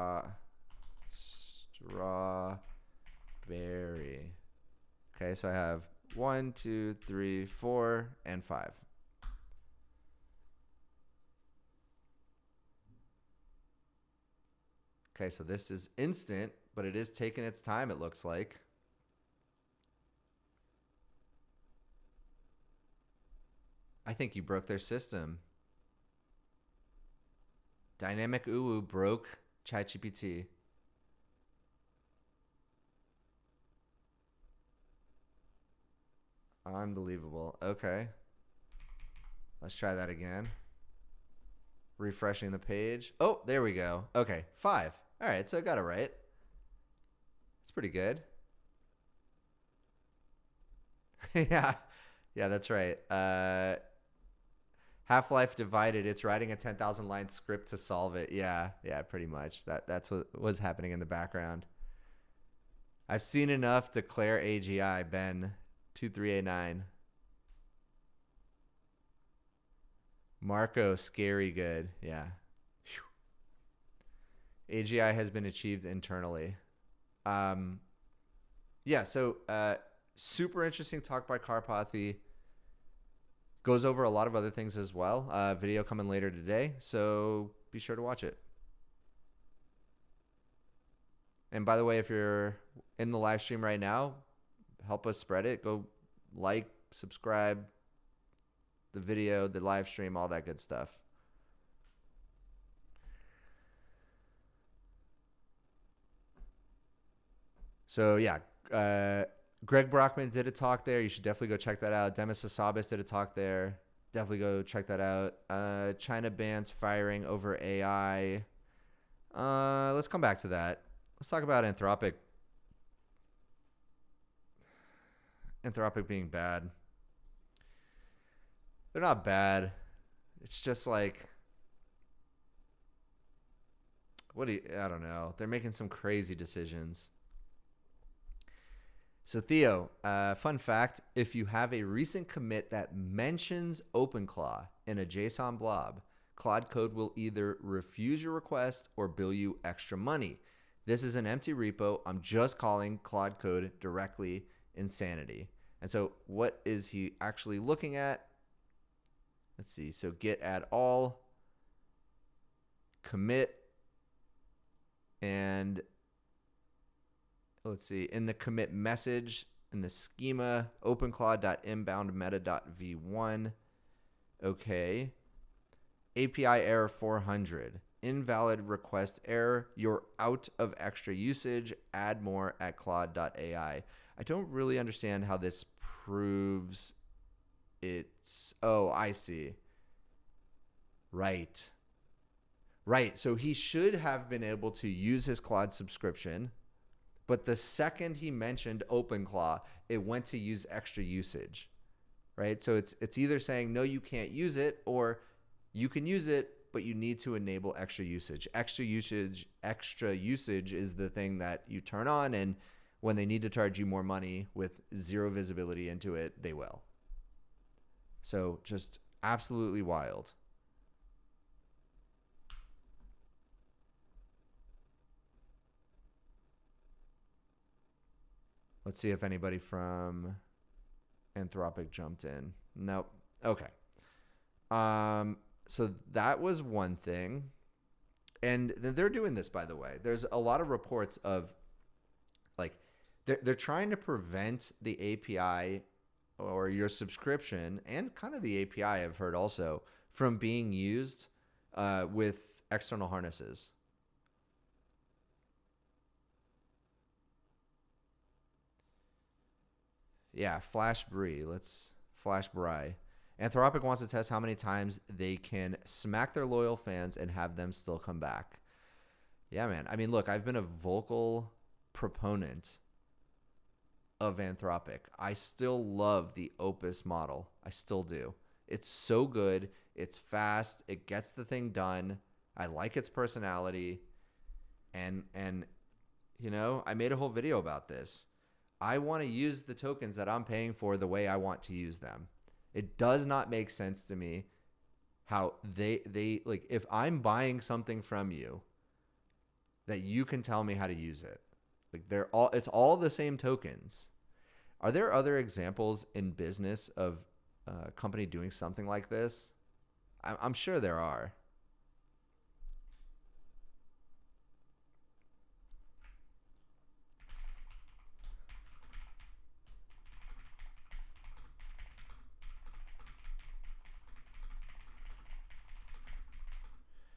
Okay, so I have 1, 2, 3, 4, and 5. Okay, so this is instant, but it is taking its time, it looks like. I think you broke their system. Dynamic Uwu broke ChatGPT. Unbelievable. Okay. Let's try that again. Refreshing the page. Oh, there we go. Okay, 5. All right, so I got it right. It's pretty good. Yeah, that's right. Half-Life Divided. It's writing a 10,000 line script to solve it. Yeah, pretty much. That's what was happening in the background. I've seen enough. Declare AGI. Ben 23A9. Marco, scary good. Yeah. Whew. AGI has been achieved internally. Yeah, so super interesting talk by Karpathy. Goes over a lot of other things as well. Video coming later today, so be sure to watch it. And by the way, if you're in the live stream right now, help us spread it. Go like, subscribe, the video, the live stream, all that good stuff. So yeah, Greg Brockman did a talk there. You should definitely go check that out. Demis Hassabis did a talk there. Definitely go check that out. China bans firing over AI. Let's come back to that. Let's talk about Anthropic. Anthropic being bad. They're not bad. It's just like, I don't know. They're making some crazy decisions. So Theo, fun fact, if you have a recent commit that mentions OpenClaw in a JSON blob, Claude Code will either refuse your request or bill you extra money. This is an empty repo. I'm just calling Claude Code directly. Insanity. And so what is he actually looking at? Let's see. So git add all, commit, and let's see. In the commit message, in the schema, openclaw.inboundmeta.v1. Okay. API error 400. Invalid request error. You're out of extra usage. Add more at claude.ai. I don't really understand how this proves it's... Oh, I see. Right. So he should have been able to use his Claude subscription, but the second he mentioned OpenClaw, it went to use extra usage, right? So it's either saying, no, you can't use it, or you can use it, but you need to enable extra usage. Extra usage is the thing that you turn on, and when they need to charge you more money with zero visibility into it, they will. So just absolutely wild. Let's see if anybody from Anthropic jumped in. Nope. Okay. So that was one thing. And they're doing this, by the way. There's a lot of reports of, like, they're trying to prevent the API or your subscription, and kind of the API, I've heard also, from being used with external harnesses. Yeah, Flash Brie. Let's Flash Bri. Anthropic wants to test how many times they can smack their loyal fans and have them still come back. Yeah, man. I mean, look, I've been a vocal proponent of Anthropic. I still love the Opus model. I still do. It's so good. It's fast. It gets the thing done. I like its personality. And you know, I made a whole video about this. I want to use the tokens that I'm paying for the way I want to use them. It does not make sense to me how they like, if I'm buying something from you, that you can tell me how to use it. Like, it's all the same tokens. Are there other examples in business of a company doing something like this? I'm sure there are.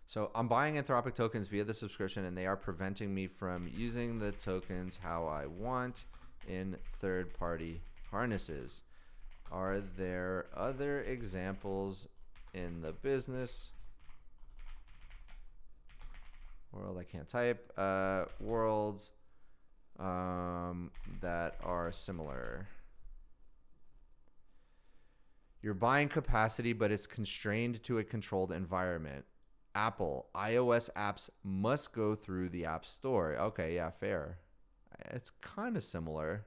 So I'm buying Anthropic tokens via the subscription, and they are preventing me from using the tokens how I want in third-party harnesses. Are there other examples in the business world? I can't type. Worlds that are similar. You're buying capacity, but it's constrained to a controlled environment. Apple, iOS apps must go through the App Store. Okay, yeah, fair. It's kind of similar.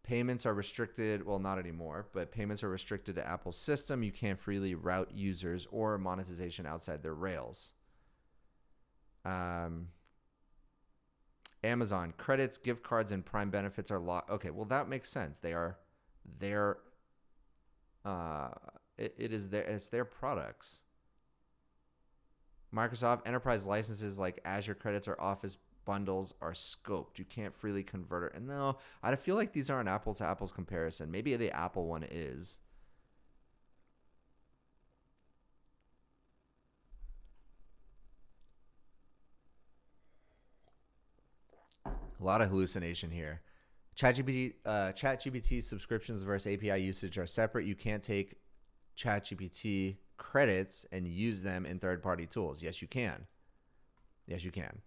Payments are restricted. Well, not anymore, but payments are restricted to Apple's system. You can't freely route users or monetization outside their rails. Amazon, credits, gift cards, and Prime benefits are locked. Okay, well, that makes sense. It's their products. Microsoft enterprise licenses like Azure credits are bundles are scoped. You can't freely convert it. And no, I feel like these aren't apples to apples comparison. Maybe the Apple one is. A lot of hallucination here. ChatGPT subscriptions versus API usage are separate. You can't take ChatGPT credits and use them in third-party tools. Yes, you can. Yes, you can.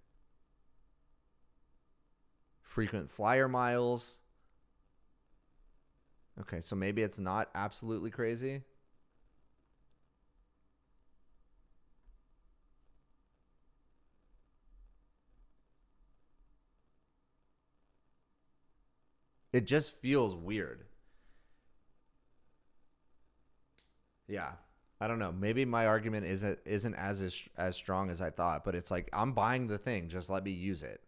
Frequent flyer miles. Okay, so maybe it's not absolutely crazy. It just feels weird. Yeah. I don't know. Maybe my argument isn't as strong as I thought, but it's like I'm buying the thing. Just let me use it.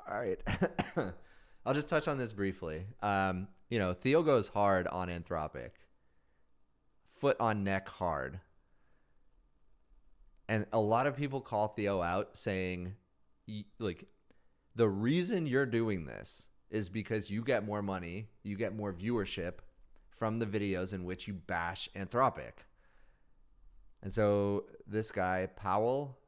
All right. I'll just touch on this briefly. Theo goes hard on Anthropic. Foot on neck hard. And a lot of people call Theo out saying, like, the reason you're doing this is because you get more money, you get more viewership from the videos in which you bash Anthropic. And so this guy, Powell,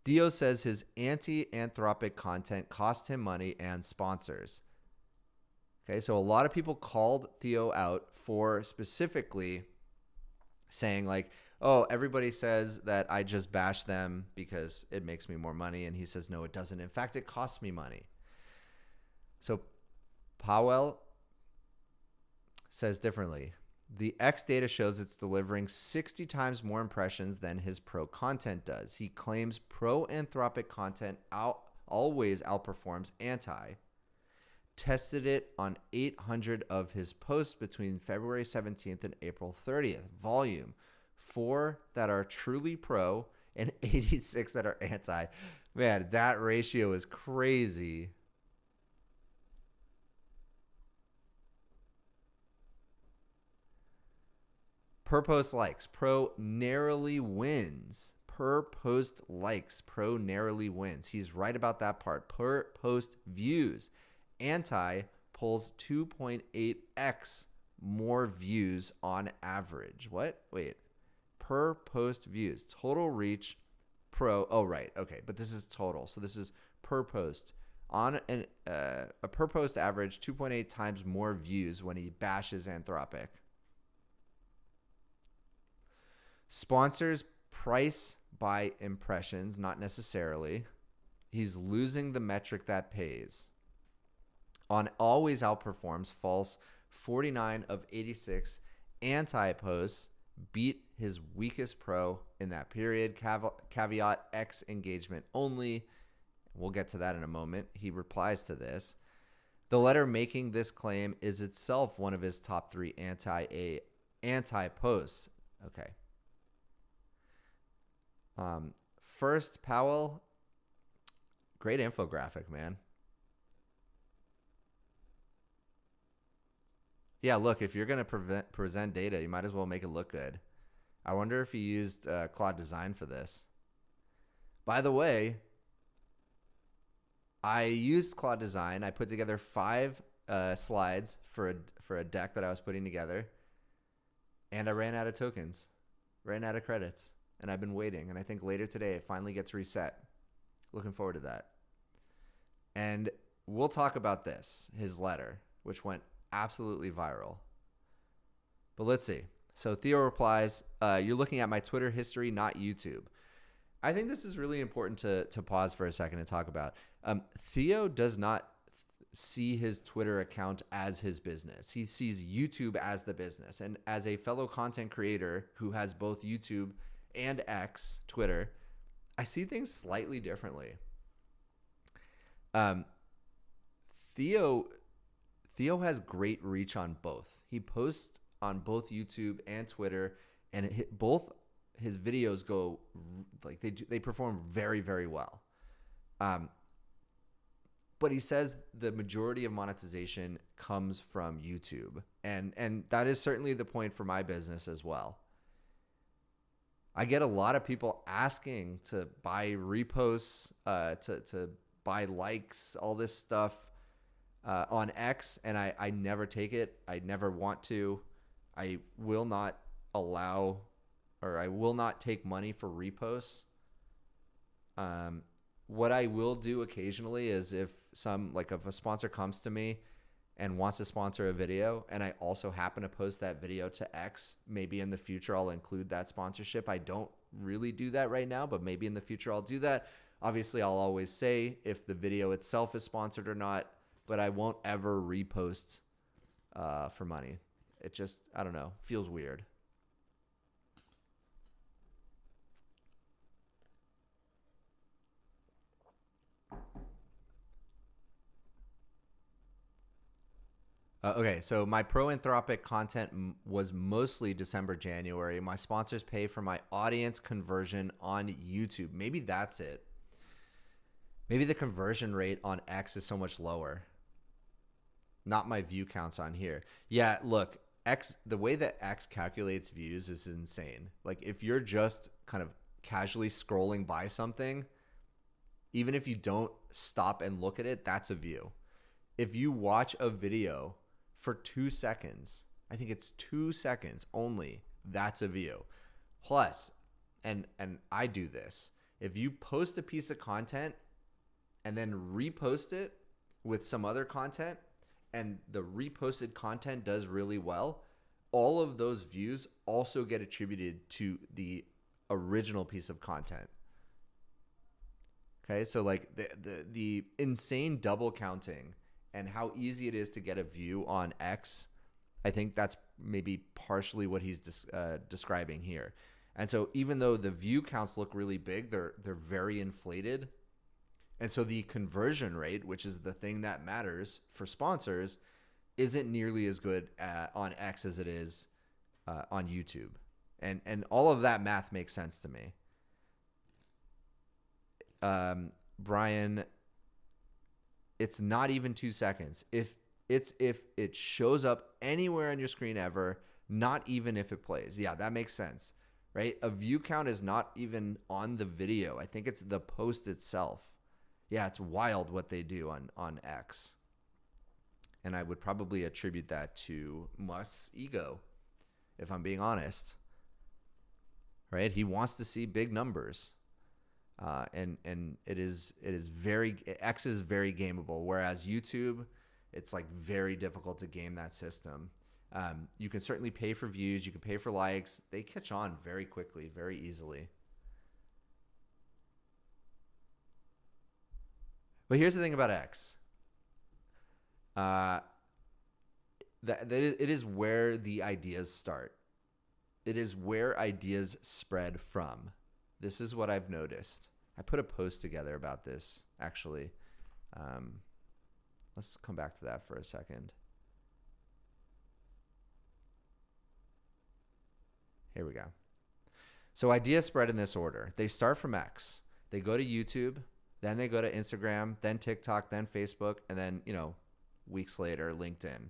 Theo says his anti-Anthropic content cost him money and sponsors. Okay, so a lot of people called Theo out for specifically saying like, oh, everybody says that I just bash them because it makes me more money. And he says, no, it doesn't. In fact, it costs me money. So Powell says differently. The X data shows it's delivering 60 times more impressions than his pro content does. He claims pro Anthropic content always outperforms anti. Tested it on 800 of his posts between February 17th and April 30th. Volume 4 that are truly pro and 86 that are anti. Man, that ratio is crazy. Per post likes, pro narrowly wins. Per post likes, pro narrowly wins. He's right about that part. Per post views, anti pulls 2.8x more views on average. What? Wait. Per post views. Total reach, pro. Oh, right. Okay, but this is total. So this is per post. On a per post average, 2.8 times more views when he bashes Anthropic. Sponsors price by impressions, not necessarily. He's losing the metric that pays. On always outperforms, false 49 of 86 anti-posts beat his weakest pro in that period. Caveat X engagement only. We'll get to that in a moment. He replies to this. The letter making this claim is itself one of his top 3 anti-posts. Okay. First, Powell, great infographic, man. Yeah, look, if you're going to present data, you might as well make it look good. I wonder if he used Claude Design for this. By the way, I used Claude Design. I put together 5 slides for a deck that I was putting together, and I ran out of tokens, ran out of credits. And I've been waiting, and I think later today it finally gets reset. Looking forward to that. And we'll talk about this, his letter, which went absolutely viral. But let's see. So Theo replies, you're looking at my Twitter history, not YouTube. I think this is really important to pause for a second and talk about. Theo does not see his Twitter account as his business. He sees YouTube as the business. And as a fellow content creator who has both YouTube and X, Twitter, I see things slightly differently. Theo has great reach on both. He posts on both YouTube and Twitter, and both his videos go like they perform very, very well. But he says the majority of monetization comes from YouTube. And that is certainly the point for my business as well. I get a lot of people asking to buy reposts, to buy likes, all this stuff on X, and I never take it. I never want to. I will not allow, or I will not take money for reposts. What I will do occasionally is if a sponsor comes to me and wants to sponsor a video and I also happen to post that video to X, maybe in the future I'll include that sponsorship. I don't really do that right now, but maybe in the future I'll do that. Obviously, I'll always say if the video itself is sponsored or not, but I won't ever repost for money. It just, I don't know, feels weird. Okay, so my pro Anthropic content was mostly December, January. My sponsors pay for my audience conversion on YouTube. Maybe that's it. Maybe the conversion rate on X is so much lower. Not my view counts on here. Yeah, look, X, the way that X calculates views is insane. Like if you're just kind of casually scrolling by something, even if you don't stop and look at it, that's a view. If you watch a video for 2 seconds, I think it's 2 seconds only, that's a view. Plus, and I do this, if you post a piece of content and then repost it with some other content and the reposted content does really well, all of those views also get attributed to the original piece of content. Okay, so like the insane double counting and how easy it is to get a view on X, I think that's maybe partially what he's describing here. And so even though the view counts look really big, they're very inflated. And so the conversion rate, which is the thing that matters for sponsors, isn't nearly as good on X as it is on YouTube. And all of that math makes sense to me. Brian, it's not even 2 seconds. If it shows up anywhere on your screen ever, not even if it plays. Yeah, that makes sense, right? A view count is not even on the video. I think it's the post itself. Yeah, it's wild what they do on X. And I would probably attribute that to Musk's ego, if I'm being honest. Right? He wants to see big numbers. And it is very, X is very gameable, whereas YouTube, it's like very difficult to game that system. You can certainly pay for views, you can pay for likes. They catch on very quickly, very easily. But here's the thing about X. That it is where the ideas start. It is where ideas spread from. This is what I've noticed. I put a post together about this, actually. Let's come back to that for a second. Here we go. So ideas spread in this order. They start from X. They go to YouTube, then they go to Instagram, then TikTok, then Facebook, and then, weeks later, LinkedIn.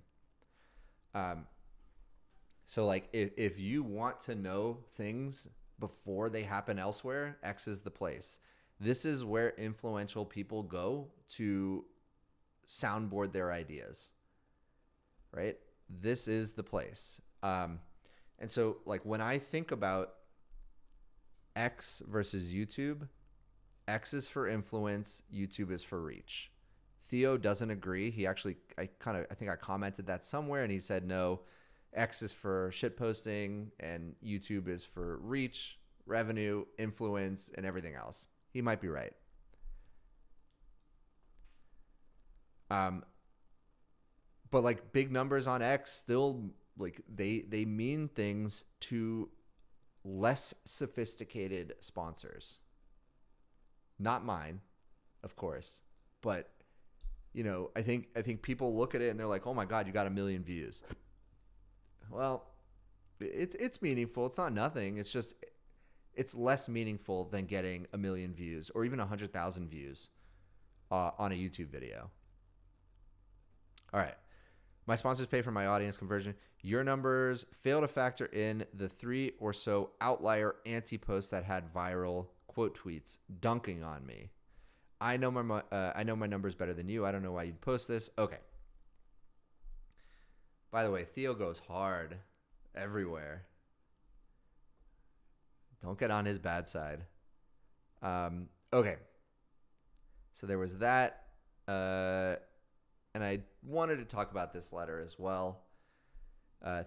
So like if you want to know things before they happen elsewhere, X is the place. This is where influential people go to soundboard their ideas, right? This is the place. And so like when I think about X versus YouTube, X is for influence, YouTube is for reach. Theo doesn't agree. He actually, I think I commented that somewhere and he said, no, X is for shit posting and YouTube is for reach, revenue, influence, and everything else. He might be right. But like big numbers on X still like they mean things to less sophisticated sponsors. Not mine, of course, but I think people look at it and they're like, "Oh my God, you got 1 million views." Well, it's meaningful. It's not nothing. It's just it's less meaningful than getting 1 million views or even 100,000 views on a YouTube video. All right. My sponsors pay for my audience conversion. Your numbers fail to factor in the 3 or so outlier anti-posts that had viral quote tweets dunking on me. I know my numbers better than you. I don't know why you'd post this. Okay. By the way, Theo goes hard everywhere. Don't get on his bad side. Okay. So there was that. And I wanted to talk about this letter as well.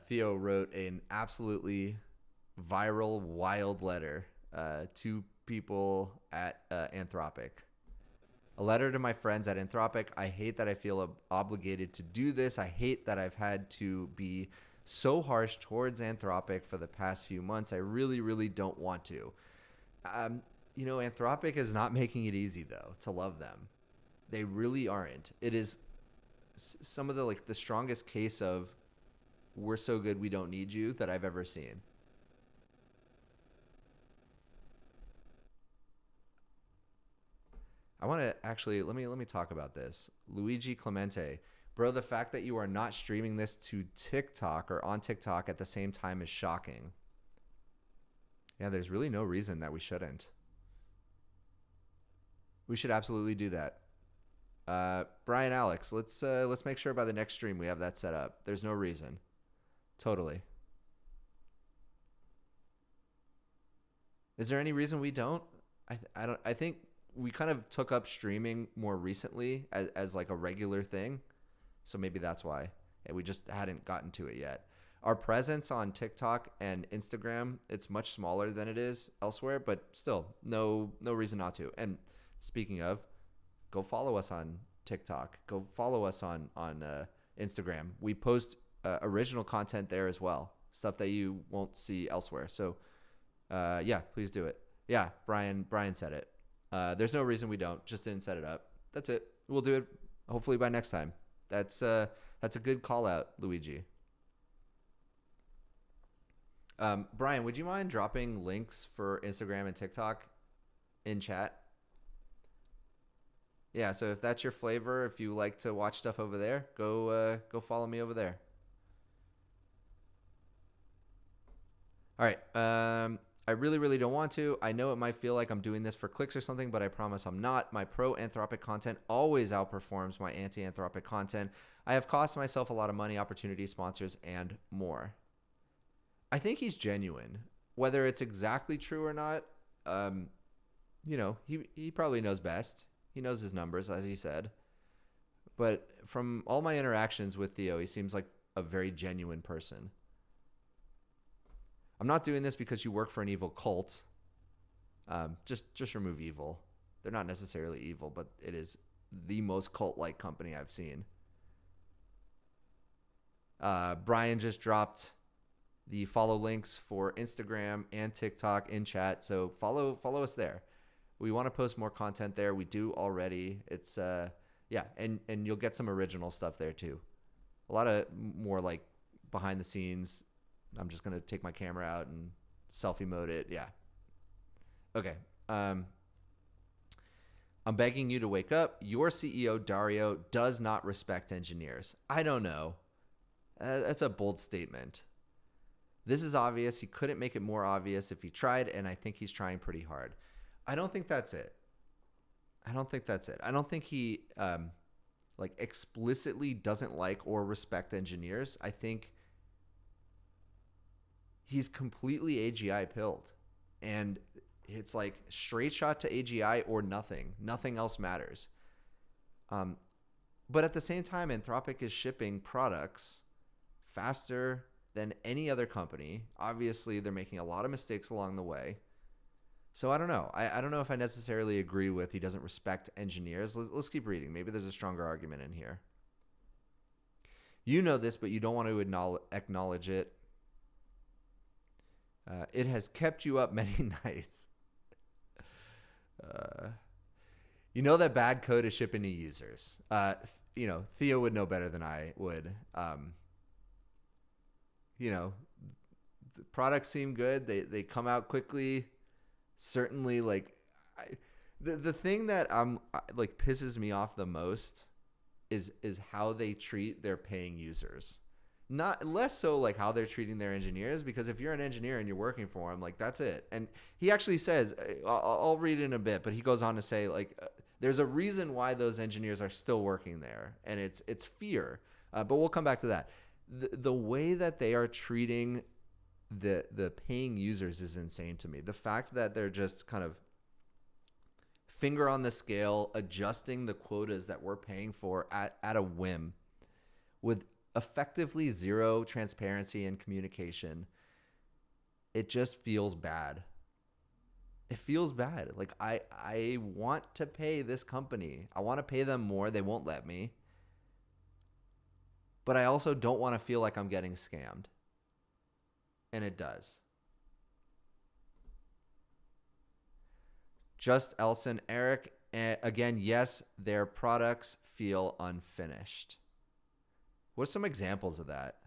Theo wrote an absolutely viral, wild letter to people at Anthropic. A letter to my friends at Anthropic. I hate that I feel obligated to do this. I hate that I've had to be so harsh towards Anthropic for the past few months. I really, really don't want to. Anthropic is not making it easy, though, to love them. They really aren't. It is some of the strongest case of we're so good we don't need you that I've ever seen. I want to actually let me talk about this. Luigi Clemente, bro, the fact that you are not streaming this to TikTok or on TikTok at the same time is shocking. Yeah, there's really no reason that we shouldn't. We should absolutely do that. Brian, Alex, let's make sure by the next stream we have that set up. There's no reason. Totally. Is there any reason we don't? I think we kind of took up streaming more recently as like a regular thing. So maybe that's why. And we just hadn't gotten to it yet. Our presence on TikTok and Instagram, it's much smaller than it is elsewhere, but still no reason not to. And speaking of, go follow us on TikTok. Go follow us on Instagram. We post original content there as well, stuff that you won't see elsewhere. So yeah, please do it. Yeah, Brian said it. There's no reason we don't. Just didn't set it up. That's it. We'll do it hopefully by next time. That's a good call out, Luigi. Brian, would you mind dropping links for Instagram and TikTok in chat? Yeah, so if that's your flavor, if you like to watch stuff over there, go follow me over there. All right. I really, really don't want to. I know it might feel like I'm doing this for clicks or something, but I promise I'm not. My pro-Anthropic content always outperforms my anti-Anthropic content. I have cost myself a lot of money, opportunities, sponsors, and more. I think he's genuine. Whether it's exactly true or not, he probably knows best. He knows his numbers, as he said. But from all my interactions with Theo, he seems like a very genuine person. I'm not doing this because you work for an evil cult. Just remove evil. They're not necessarily evil, but it is the most cult-like company I've seen. Brian just dropped the follow links for Instagram and TikTok in chat, so follow us there. We want to post more content there. We do already. It's and you'll get some original stuff there too. A lot of more like behind the scenes. I'm just going to take my camera out and selfie mode it. Yeah. Okay. I'm begging you to wake up. Your CEO, Dario, does not respect engineers. I don't know. That's a bold statement. This is obvious. He couldn't make it more obvious if he tried, and I think he's trying pretty hard. I don't think that's it. I don't think he explicitly doesn't like or respect engineers. I think he's completely AGI pilled, and it's like straight shot to AGI or nothing. Nothing else matters. But at the same time, Anthropic is shipping products faster than any other company. Obviously, they're making a lot of mistakes along the way. So I don't know. I don't know if I necessarily agree with he doesn't respect engineers. Let's keep reading. Maybe there's a stronger argument in here. You know this, but you don't want to acknowledge it. It has kept you up many nights. You know that bad code is shipping to users. Theo would know better than I would. The products seem good. They come out quickly. Certainly, the thing that pisses me off the most is how they treat their paying users. Not less so like how they're treating their engineers, because if you're an engineer and you're working for them, like that's it. And he actually says, I'll read it in a bit, but he goes on to say like there's a reason why those engineers are still working there, and it's fear. But we'll come back to that. The way that they are treating the paying users is insane to me. The fact that they're just kind of finger on the scale, adjusting the quotas that we're paying for at a whim with effectively zero transparency and communication, it just feels bad. It feels bad. Like I want to pay this company. I want to pay them more. They won't let me. But I also don't want to feel like I'm getting scammed. And it does. Just Elson, Eric, again, yes, their products feel unfinished. What's some examples of that?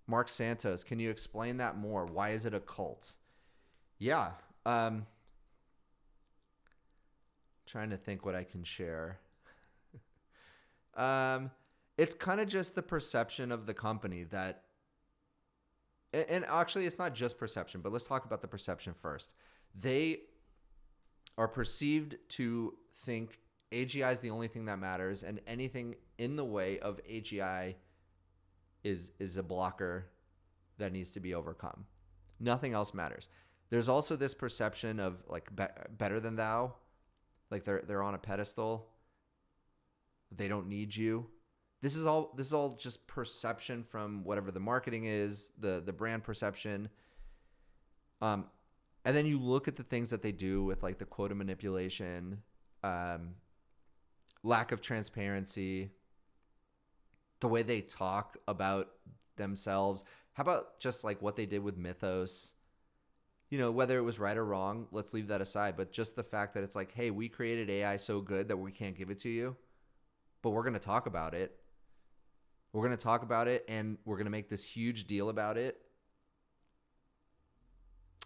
Mark Santos, can you explain that more? Why is it a cult? Yeah. Trying to think what I can share. It's kind of just the perception of the company that, and actually it's not just perception, but let's talk about the perception first. They are perceived to think AGI is the only thing that matters, and anything in the way of AGI is a blocker that needs to be overcome. Nothing else matters. There's also this perception of like better than thou, like they're on a pedestal. They don't need you. This is all just perception from whatever the marketing is, the brand perception. And then you look at the things that they do with like the quota manipulation, lack of transparency, the way they talk about themselves. How about just like what they did with Mythos? You know, whether it was right or wrong, let's leave that aside. But just the fact that it's like, hey, we created AI so good that we can't give it to you, but we're going to talk about it. We're going to talk about it, and we're going to make this huge deal about it.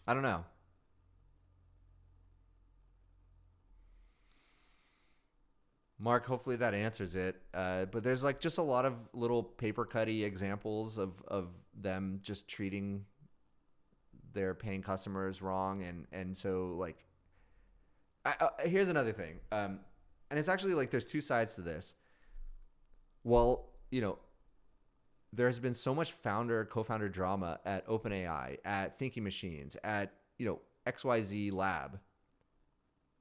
I don't know. Mark, hopefully that answers it. But there's like just a lot of little paper cutty examples of them just treating their paying customers wrong. And so like, here's another thing. And it's actually like, there's two sides to this. Well, you know, there's been so much co-founder drama at OpenAI, at Thinking Machines, at, you know, XYZ Lab.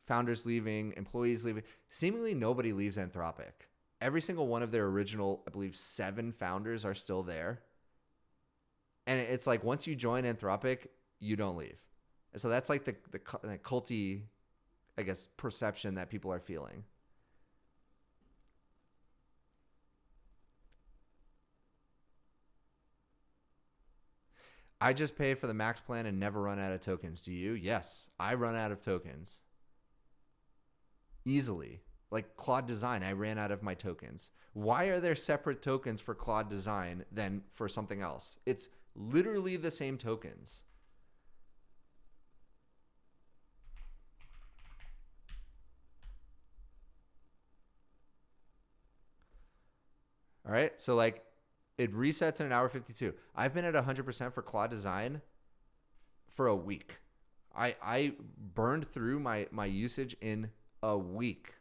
Founders leaving, employees leaving. Seemingly nobody leaves Anthropic. Every single one of their original, I believe, 7 founders are still there. And it's like once you join Anthropic, you don't leave. And so that's like the culty, I guess, perception that people are feeling. I just pay for the max plan and never run out of tokens. Do you? Yes, I run out of tokens. Easily. Like Claude Design, I ran out of my tokens. Why are there separate tokens for Claude Design than for something else? It's literally the same tokens. All right, so like it resets in an hour 52. I've been at 100% for Claude Design for a week. I burned through my usage in a week.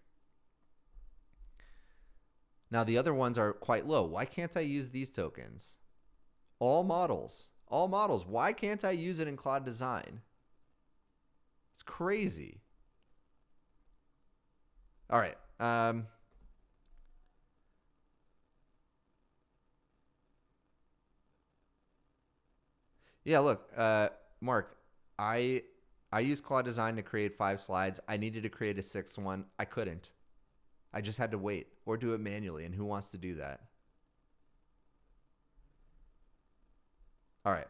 Now the other ones are quite low. Why can't I use these tokens? All models. Why can't I use it in Claude Design? It's crazy. All right. Yeah, look, Mark, I used Claude Design to create 5 slides. I needed to create a 6th one. I couldn't. I just had to wait or do it manually. And who wants to do that? All right.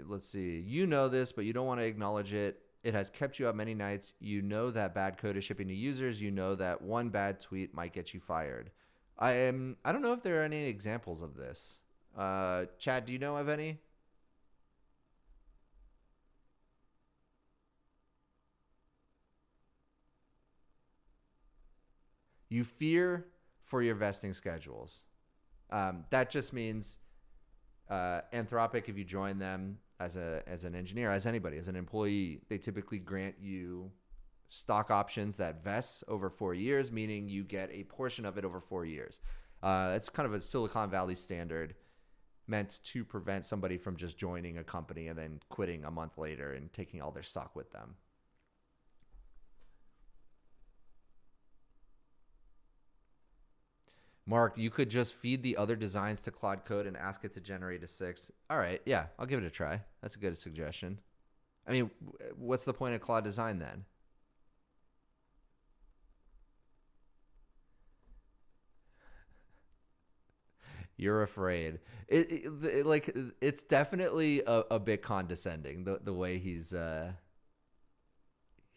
Let's see. You know this, but you don't want to acknowledge it. It has kept you up many nights. You know that bad code is shipping to users. You know that one bad tweet might get you fired. I don't know if there are any examples of this. Chad, do you know of any? You fear for your vesting schedules. That just means Anthropic, if you join them as an engineer, as anybody, as an employee, they typically grant you stock options that vests over 4 years, meaning you get a portion of it over 4 years. It's kind of a Silicon Valley standard meant to prevent somebody from just joining a company and then quitting a month later and taking all their stock with them. Mark, you could just feed the other designs to Claude Code and ask it to generate a 6. All right, yeah, I'll give it a try. That's a good suggestion. I mean, what's the point of Claude Design then? You're afraid. It's definitely a bit condescending the way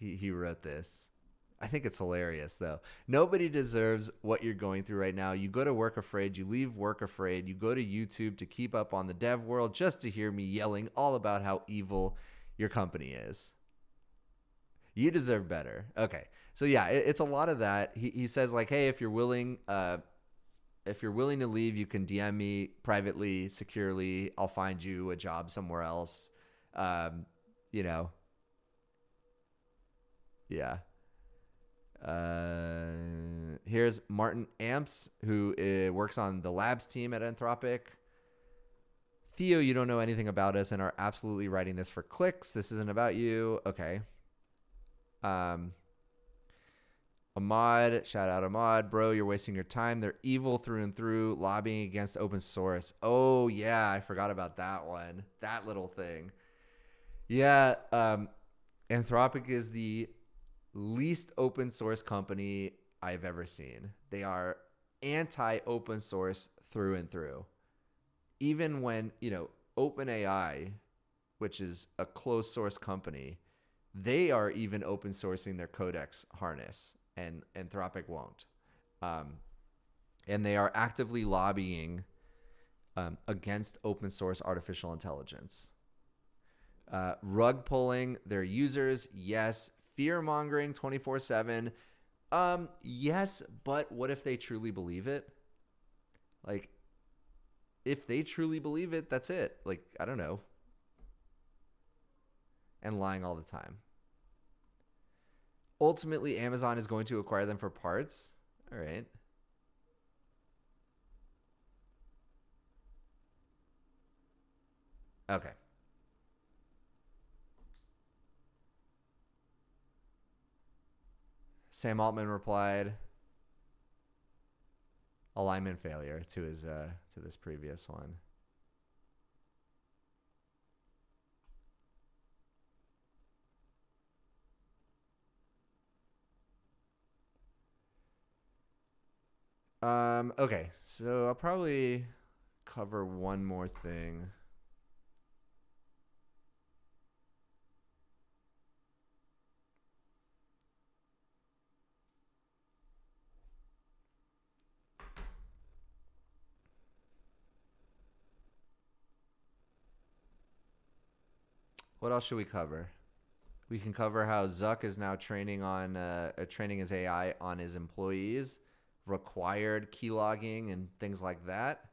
he wrote this. I think it's hilarious though. Nobody deserves what you're going through right now. You go to work afraid, you leave work afraid, you go to YouTube to keep up on the dev world just to hear me yelling all about how evil your company is. You deserve better. Okay. So yeah, it's a lot of that. He says like, hey, if you're willing to leave, you can DM me privately, securely. I'll find you a job somewhere else. You know, yeah. Here's Martin Amps, who works on the labs team at Anthropic. Theo, you don't know anything about us and are absolutely writing this for clicks. This isn't about you. Okay. Ahmad, shout out Ahmad. Bro, you're wasting your time. They're evil through and through, lobbying against open source. Oh, yeah, I forgot about that one. That little thing. Yeah, Anthropic is the least open source company I've ever seen. They are anti-open source through and through. Even when, OpenAI, which is a closed source company, they are even open sourcing their codex harness, and Anthropic won't. And they are actively lobbying against open source artificial intelligence. Rug pulling their users, yes. Fear mongering 24/7, yes. But what if they truly believe it? Like, if they truly believe it, that's it. Like, I don't know. And lying all the time. Ultimately, Amazon is going to acquire them for parts. All right. Okay. Sam Altman replied, alignment failure to his to this previous one. Okay, so I'll probably cover one more thing. What else should we cover? We can cover how Zuck is now training his AI on his employees, required keylogging and things like that.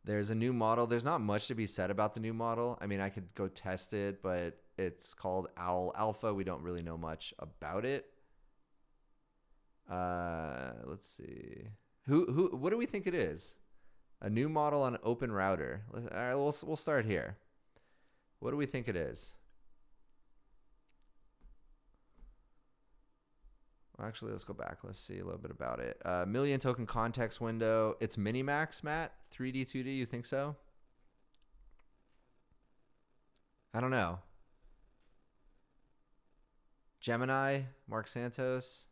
There's a new model. There's not much to be said about the new model. I mean, I could go test it, but it's called Owl Alpha. We don't really know much about it. Let's see. What do we think it is? A new model on Open Router. All right, we'll start here. What do we think it is? Well, actually, let's go back. Let's see a little bit about it. Million token context window. It's Minimax, Matt. 3D, 2D. You think so? I don't know. Gemini, Mark Santos.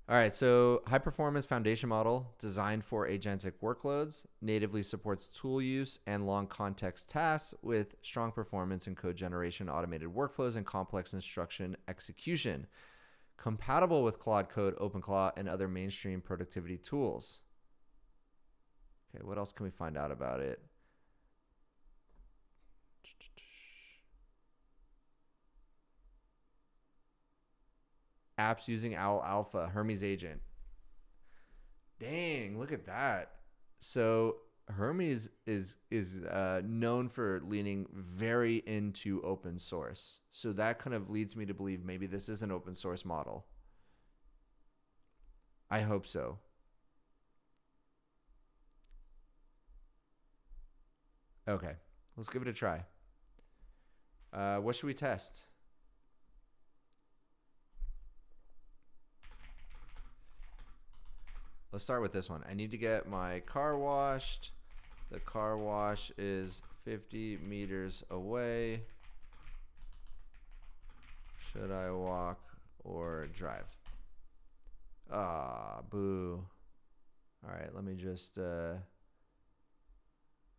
All right, so high performance foundation model designed for agentic workloads, natively supports tool use and long context tasks with strong performance in code generation, automated workflows, and complex instruction execution. Compatible with Claude Code, OpenClaw, and other mainstream productivity tools. Okay, what else can we find out about it? apps using Owl Alpha, Hermes agent. Dang, look at that. So Hermes is known for leaning very into open source. So that kind of leads me to believe maybe this is an open source model. I hope so. Okay, let's give it a try. What should we test? Let's start with this one. I need to get my car washed. The car wash is 50 meters away. Should I walk or drive? Ah, boo. All right, let me just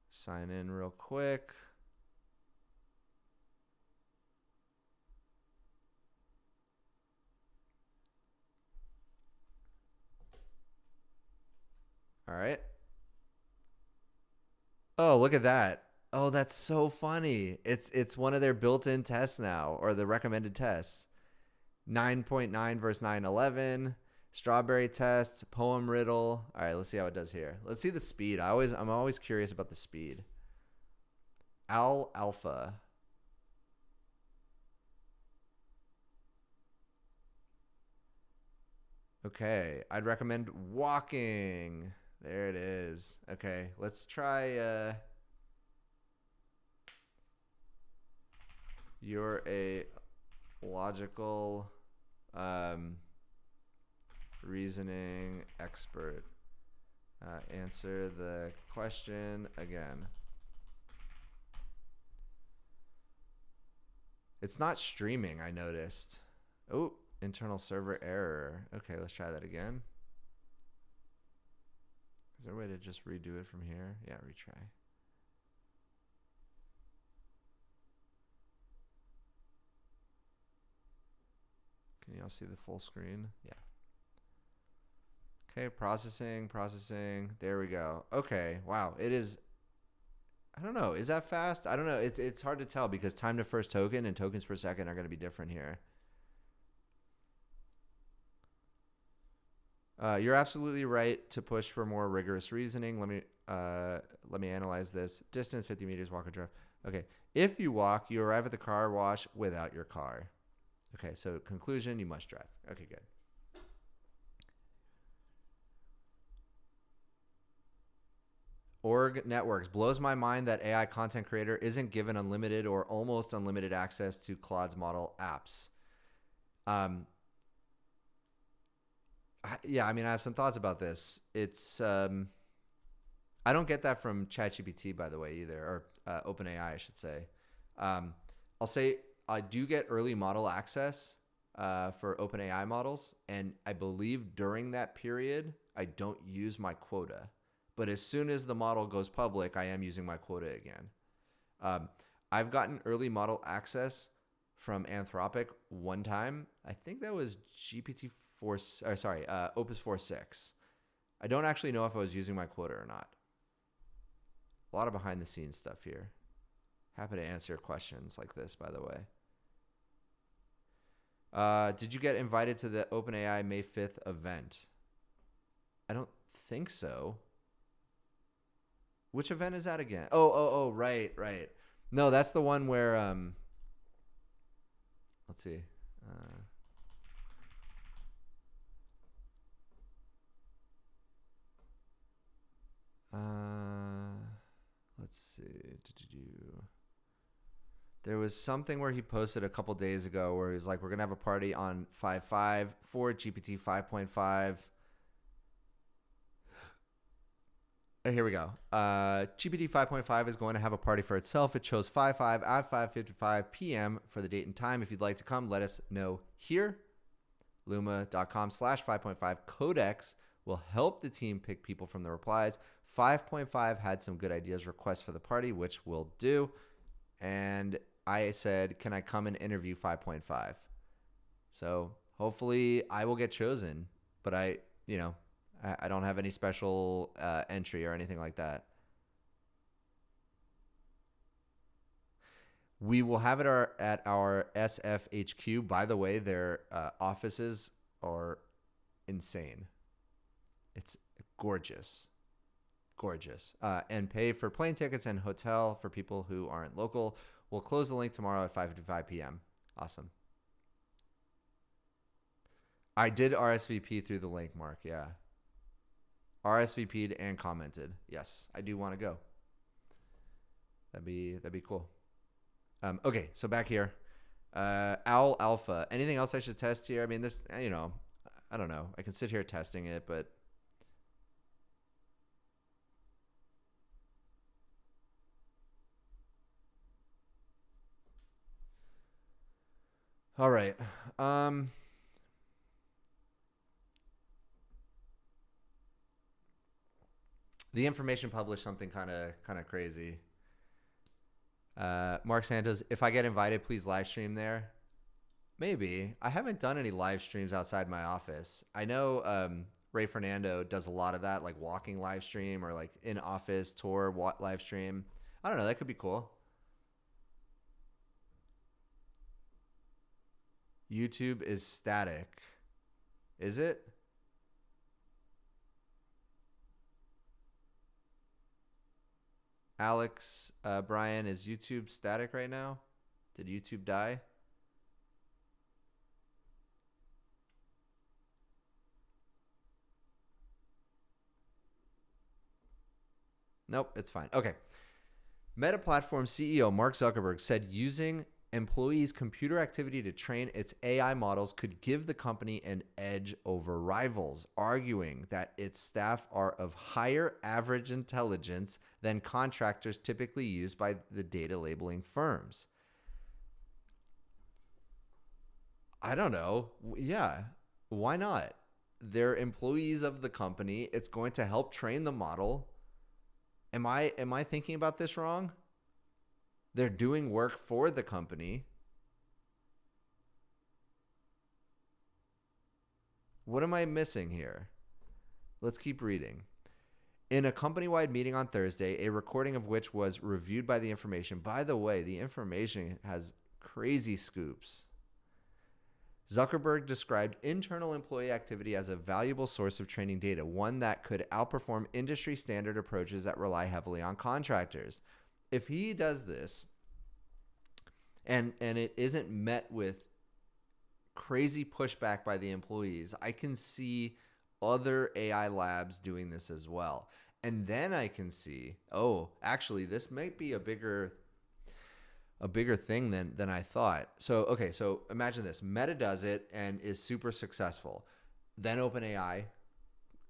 sign in real quick. All right. Oh, look at that. Oh, that's so funny. It's one of their built-in tests now, or the recommended tests. 9.9 versus 911, strawberry test, poem riddle. All right, let's see how it does here. Let's see the speed. I'm always curious about the speed. Owl Alpha. Okay, I'd recommend walking. There it is. Okay, let's try you're a logical reasoning expert. Answer the question again. It's not streaming, I noticed. Oh, internal server error. Okay, let's try that again. Is there a way to just redo it from here? Yeah, retry. Can y'all see the full screen? Yeah. Okay, processing. There we go. Okay, wow. It is, I don't know. Is that fast? I don't know. It's hard to tell because time to first token and tokens per second are going to be different here. You're absolutely right to push for more rigorous reasoning. Let me analyze this. Distance 50 meters, walk or drive. Okay. If you walk, you arrive at the car wash without your car. Okay, so conclusion, you must drive. Okay, good. Org Networks. Blows my mind that AI content creator isn't given unlimited or almost unlimited access to Claude's model apps. Yeah, I mean, I have some thoughts about this. It's I don't get that from ChatGPT, by the way, either, or OpenAI, I should say. I'll say I do get early model access for OpenAI models, and I believe during that period, I don't use my quota. But as soon as the model goes public, I am using my quota again. I've gotten early model access from Anthropic one time. I think that was Opus 4.6. I don't actually know if I was using my quota or not. A lot of behind the scenes stuff here. Happy to answer questions like this, by the way. Did you get invited to the OpenAI May 5th event? I don't think so. Which event is that again? Oh, right. No, that's the one where, let's see. Let's see. There was something where he posted a couple days ago where he was like, we're going to have a party on 5.5 for GPT 5.5. Here we go. GPT 5.5 is going to have a party for itself. It chose 5.5 at 5:55 p.m. for the date and time. If you'd like to come, let us know here. Luma.com/5.5 Codex will help the team pick people from the replies. 5.5 had some good ideas, requests for the party, which we'll do. And I said, can I come and interview 5.5? So hopefully I will get chosen, but I don't have any special entry or anything like that. We will have it at our SFHQ. By the way, their offices are insane. It's gorgeous. Gorgeous. And pay for plane tickets and hotel for people who aren't local. We'll close the link tomorrow at 5:55 p.m. Awesome. I did RSVP through the link, Mark. Yeah. RSVP'd and commented. Yes, I do want to go. That'd be cool. Okay, so back here. Owl Alpha. Anything else I should test here? I mean, this, I don't know. I can sit here testing it, but all right. The information published something kind of crazy. Mark Santos, if I get invited, please live stream there. Maybe. I haven't done any live streams outside my office. I know Ray Fernando does a lot of that, like walking live stream or like in office tour live stream. I don't know. That could be cool. YouTube is static. Is it? Alex, Brian, is YouTube static right now? Did YouTube die? Nope, it's fine. Okay. Meta Platform CEO Mark Zuckerberg said using employees' computer activity to train its AI models could give the company an edge over rivals, arguing that its staff are of higher average intelligence than contractors typically used by the data labeling firms. I don't know. Yeah, why not? They're employees of the company. It's going to help train the model. Am I thinking about this wrong? They're doing work for the company. What am I missing here? Let's keep reading. In a company-wide meeting on Thursday, a recording of which was reviewed by The Information. By the way, The Information has crazy scoops. Zuckerberg described internal employee activity as a valuable source of training data, one that could outperform industry standard approaches that rely heavily on contractors. If he does this and it isn't met with crazy pushback by the employees, I can see other AI labs doing this as well. And then I can see, oh, actually, this might be a bigger thing than I thought. So, okay, so imagine this. Meta does it and is super successful. Then OpenAI,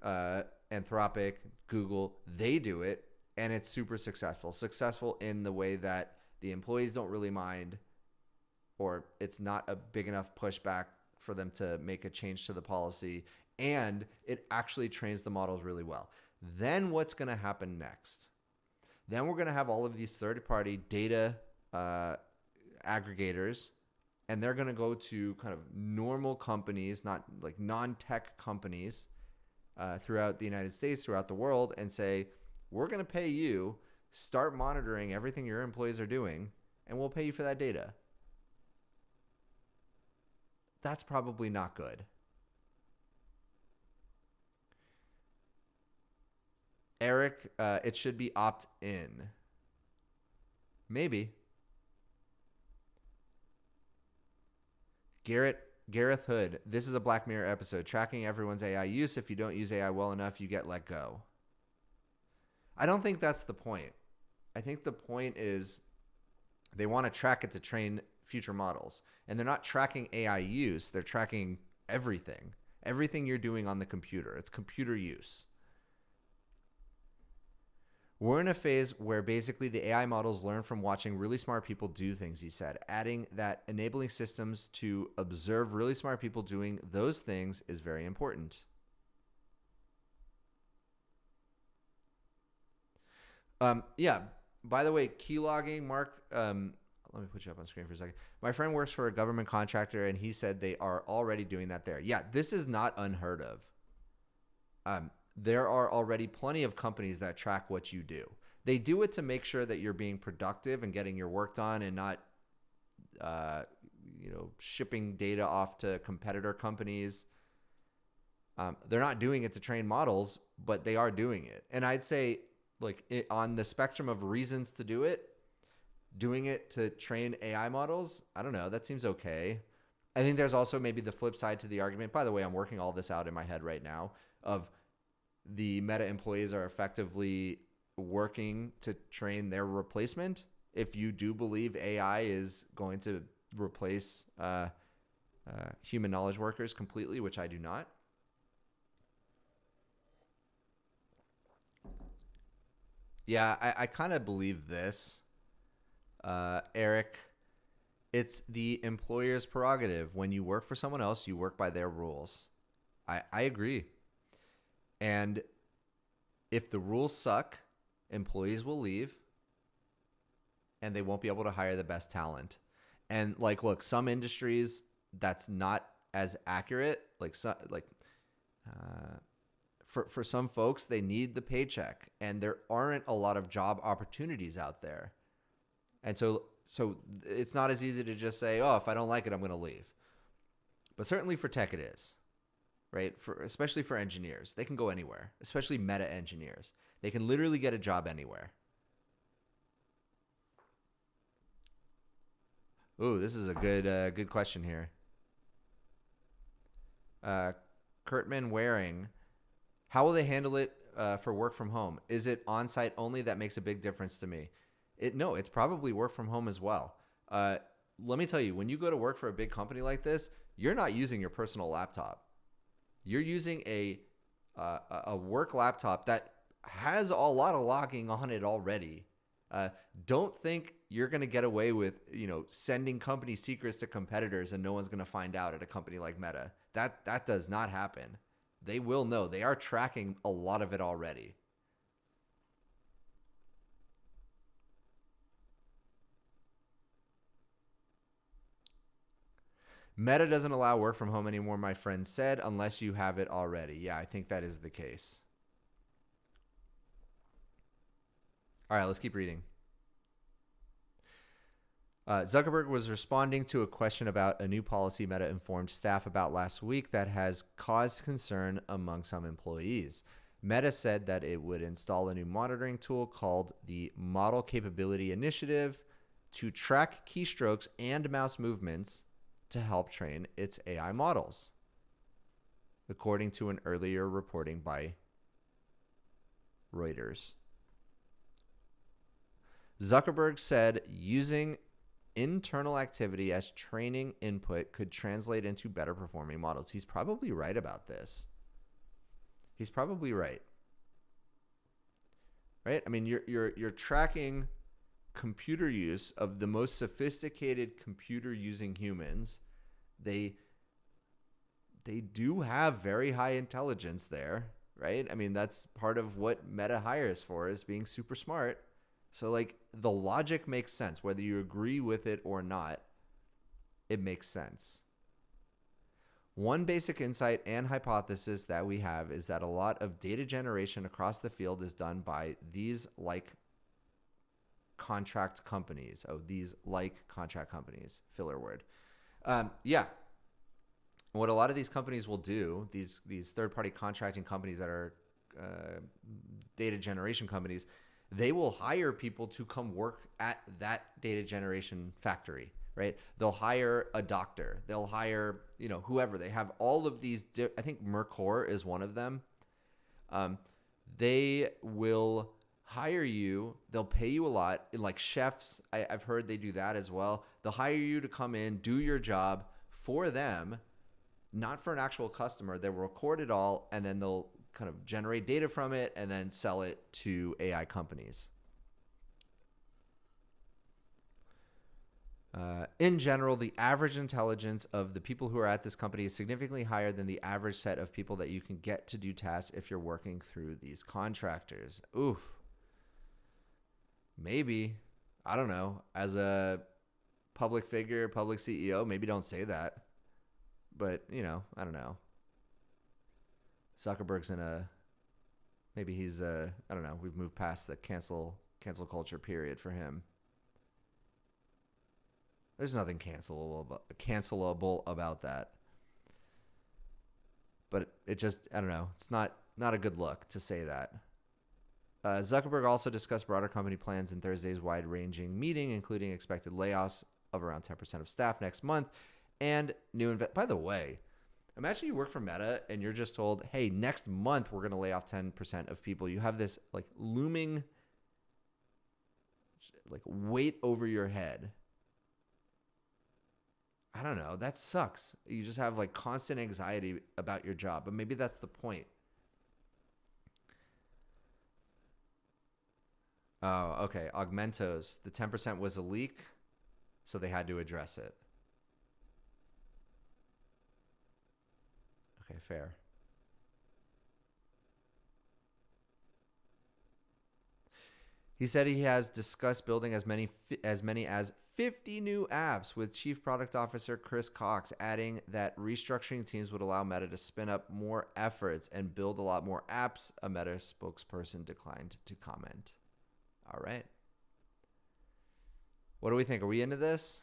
Anthropic, Google, they do it and it's super successful. Successful in the way that the employees don't really mind, or it's not a big enough pushback for them to make a change to the policy, and it actually trains the models really well. Then what's going to happen next? Then we're going to have all of these third-party data aggregators, and they're going to go to kind of normal companies, not like non-tech companies throughout the United States, throughout the world, and say, we're going to pay you, start monitoring everything your employees are doing, and we'll pay you for that data. That's probably not good. Eric, it should be opt-in. Maybe. Gareth Hood, this is a Black Mirror episode. Tracking everyone's AI use. If you don't use AI well enough, you get let go. I don't think that's the point. I think the point is they want to track it to train future models. And they're not tracking AI use. They're tracking everything. Everything you're doing on the computer. It's computer use. We're in a phase where basically the AI models learn from watching really smart people do things, he said, adding that enabling systems to observe really smart people doing those things is very important. Yeah, by the way, keylogging, Mark, let me put you up on screen for a second. My friend works for a government contractor, and he said they are already doing that there. Yeah, this is not unheard of. There are already plenty of companies that track what you do. They do it to make sure that you're being productive and getting your work done and not uh, shipping data off to competitor companies. They're not doing it to train models, but they are doing it. And I'd say, like, on the spectrum of reasons to do it, doing it to train AI models, I don't know, that seems okay. I think there's also maybe the flip side to the argument. By the way, I'm working all this out in my head right now of the Meta employees are effectively working to train their replacement. If you do believe AI is going to replace human knowledge workers completely, which I do not. Yeah, I kind of believe this, Eric. It's the employer's prerogative. When you work for someone else, you work by their rules. I agree. And if the rules suck, employees will leave and they won't be able to hire the best talent. And like, look, some industries that's not as accurate. For some folks, they need the paycheck, and there aren't a lot of job opportunities out there. And so it's not as easy to just say, oh, if I don't like it, I'm going to leave. But certainly for tech, it is, right? Especially for engineers, they can go anywhere, especially meta engineers. They can literally get a job anywhere. Ooh, this is a good question here. Kurtman Waring, how will they handle it for work from home? Is it on-site only? That makes a big difference to me. No, it's probably work from home as well. Let me tell you, when you go to work for a big company like this, you're not using your personal laptop. You're using a work laptop that has a lot of logging on it already. Don't think you're going to get away with, sending company secrets to competitors and no one's going to find out at a company like Meta. That does not happen. They will know. They are tracking a lot of it already. Meta doesn't allow work from home anymore, my friend said, unless you have it already. Yeah, I think that is the case. All right, let's keep reading. Zuckerberg was responding to a question about a new policy Meta informed staff about last week that has caused concern among some employees. Meta said that it would install a new monitoring tool called the Model Capability Initiative to track keystrokes and mouse movements to help train its AI models, according to an earlier reporting by Reuters. Zuckerberg said using internal activity as training input could translate into better performing models. He's probably right about this. He's probably right. Right? I mean, you're tracking computer use of the most sophisticated computer using humans. They do have very high intelligence there, right? I mean, that's part of what Meta hires for, is being super smart. So like, the logic makes sense. Whether you agree with it or not, it makes sense. One basic insight and hypothesis that we have is that a lot of data generation across the field is done by these contract companies. Filler word. Yeah. What a lot of these companies will do, these third-party contracting companies that are data generation companies, they will hire people to come work at that data generation factory, right? They'll hire a doctor. They'll hire, whoever. They have all of these. I think Mercor is one of them. They will hire you. They'll pay you a lot. And like chefs, I've heard they do that as well. They'll hire you to come in, do your job for them, not for an actual customer. They will record it all, and then they'll kind of generate data from it and then sell it to AI companies. In general, the average intelligence of the people who are at this company is significantly higher than the average set of people that you can get to do tasks if you're working through these contractors. Oof. Maybe. I don't know. As a public figure, public CEO, maybe don't say that. But, I don't know. Zuckerberg's maybe he's I don't know. We've moved past the cancel culture period for him. There's nothing cancelable about that. But it just, I don't know. It's not a good look to say that. Zuckerberg also discussed broader company plans in Thursday's wide-ranging meeting, including expected layoffs of around 10% of staff next month and new By the way, imagine you work for Meta and you're just told, hey, next month we're going to lay off 10% of people. You have this like looming like weight over your head. I don't know. That sucks. You just have like constant anxiety about your job, but maybe that's the point. Oh, okay. Augmentos. The 10% was a leak, so they had to address it. Okay, fair. He said he has discussed building as many as 50 new apps with Chief Product Officer Chris Cox, adding that restructuring teams would allow Meta to spin up more efforts and build a lot more apps. A Meta spokesperson declined to comment. All right. What do we think? Are we into this?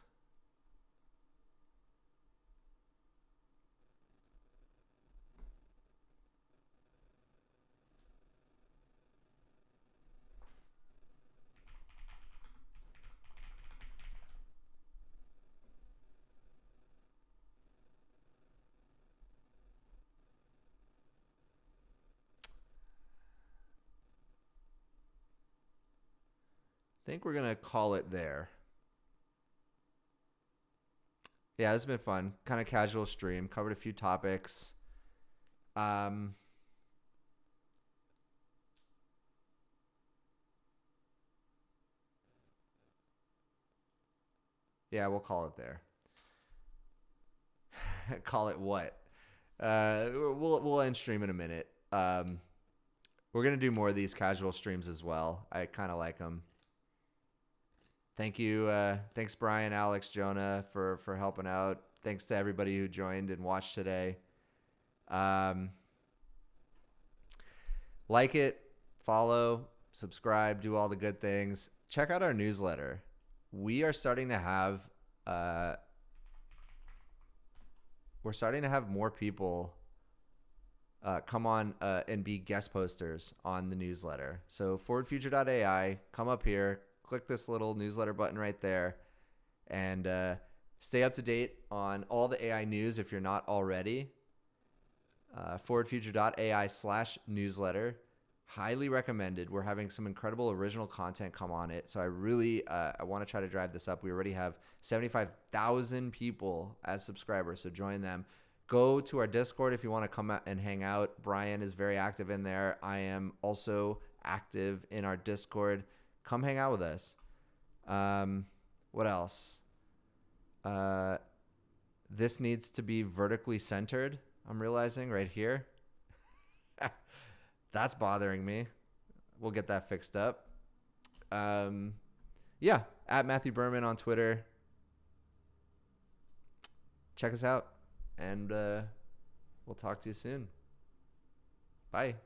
I think we're going to call it there. Yeah, this has been fun. Kind of casual stream. Covered a few topics. Yeah, we'll call it there. Call it what? We'll end stream in a minute. We're gonna do more of these casual streams as well. I kind of like them. Thank you. Thanks, Brian, Alex, Jonah, for helping out. Thanks to everybody who joined and watched today. Like it, follow, subscribe, do all the good things. Check out our newsletter. We are starting to have more people come on and be guest posters on the newsletter. So forwardfuture.ai, come up here, click this little newsletter button right there, and stay up to date on all the AI news if you're not already. Forwardfuture.ai/newsletter. Highly recommended. We're having some incredible original content come on it. So I really I want to try to drive this up. We already have 75,000 people as subscribers, so join them. Go to our Discord if you want to come out and hang out. Brian is very active in there. I am also active in our Discord. Come hang out with us. What else? This needs to be vertically centered. I'm realizing right here. That's bothering me. We'll get that fixed up. Yeah, at Matthew Berman on Twitter. Check us out, and we'll talk to you soon. Bye.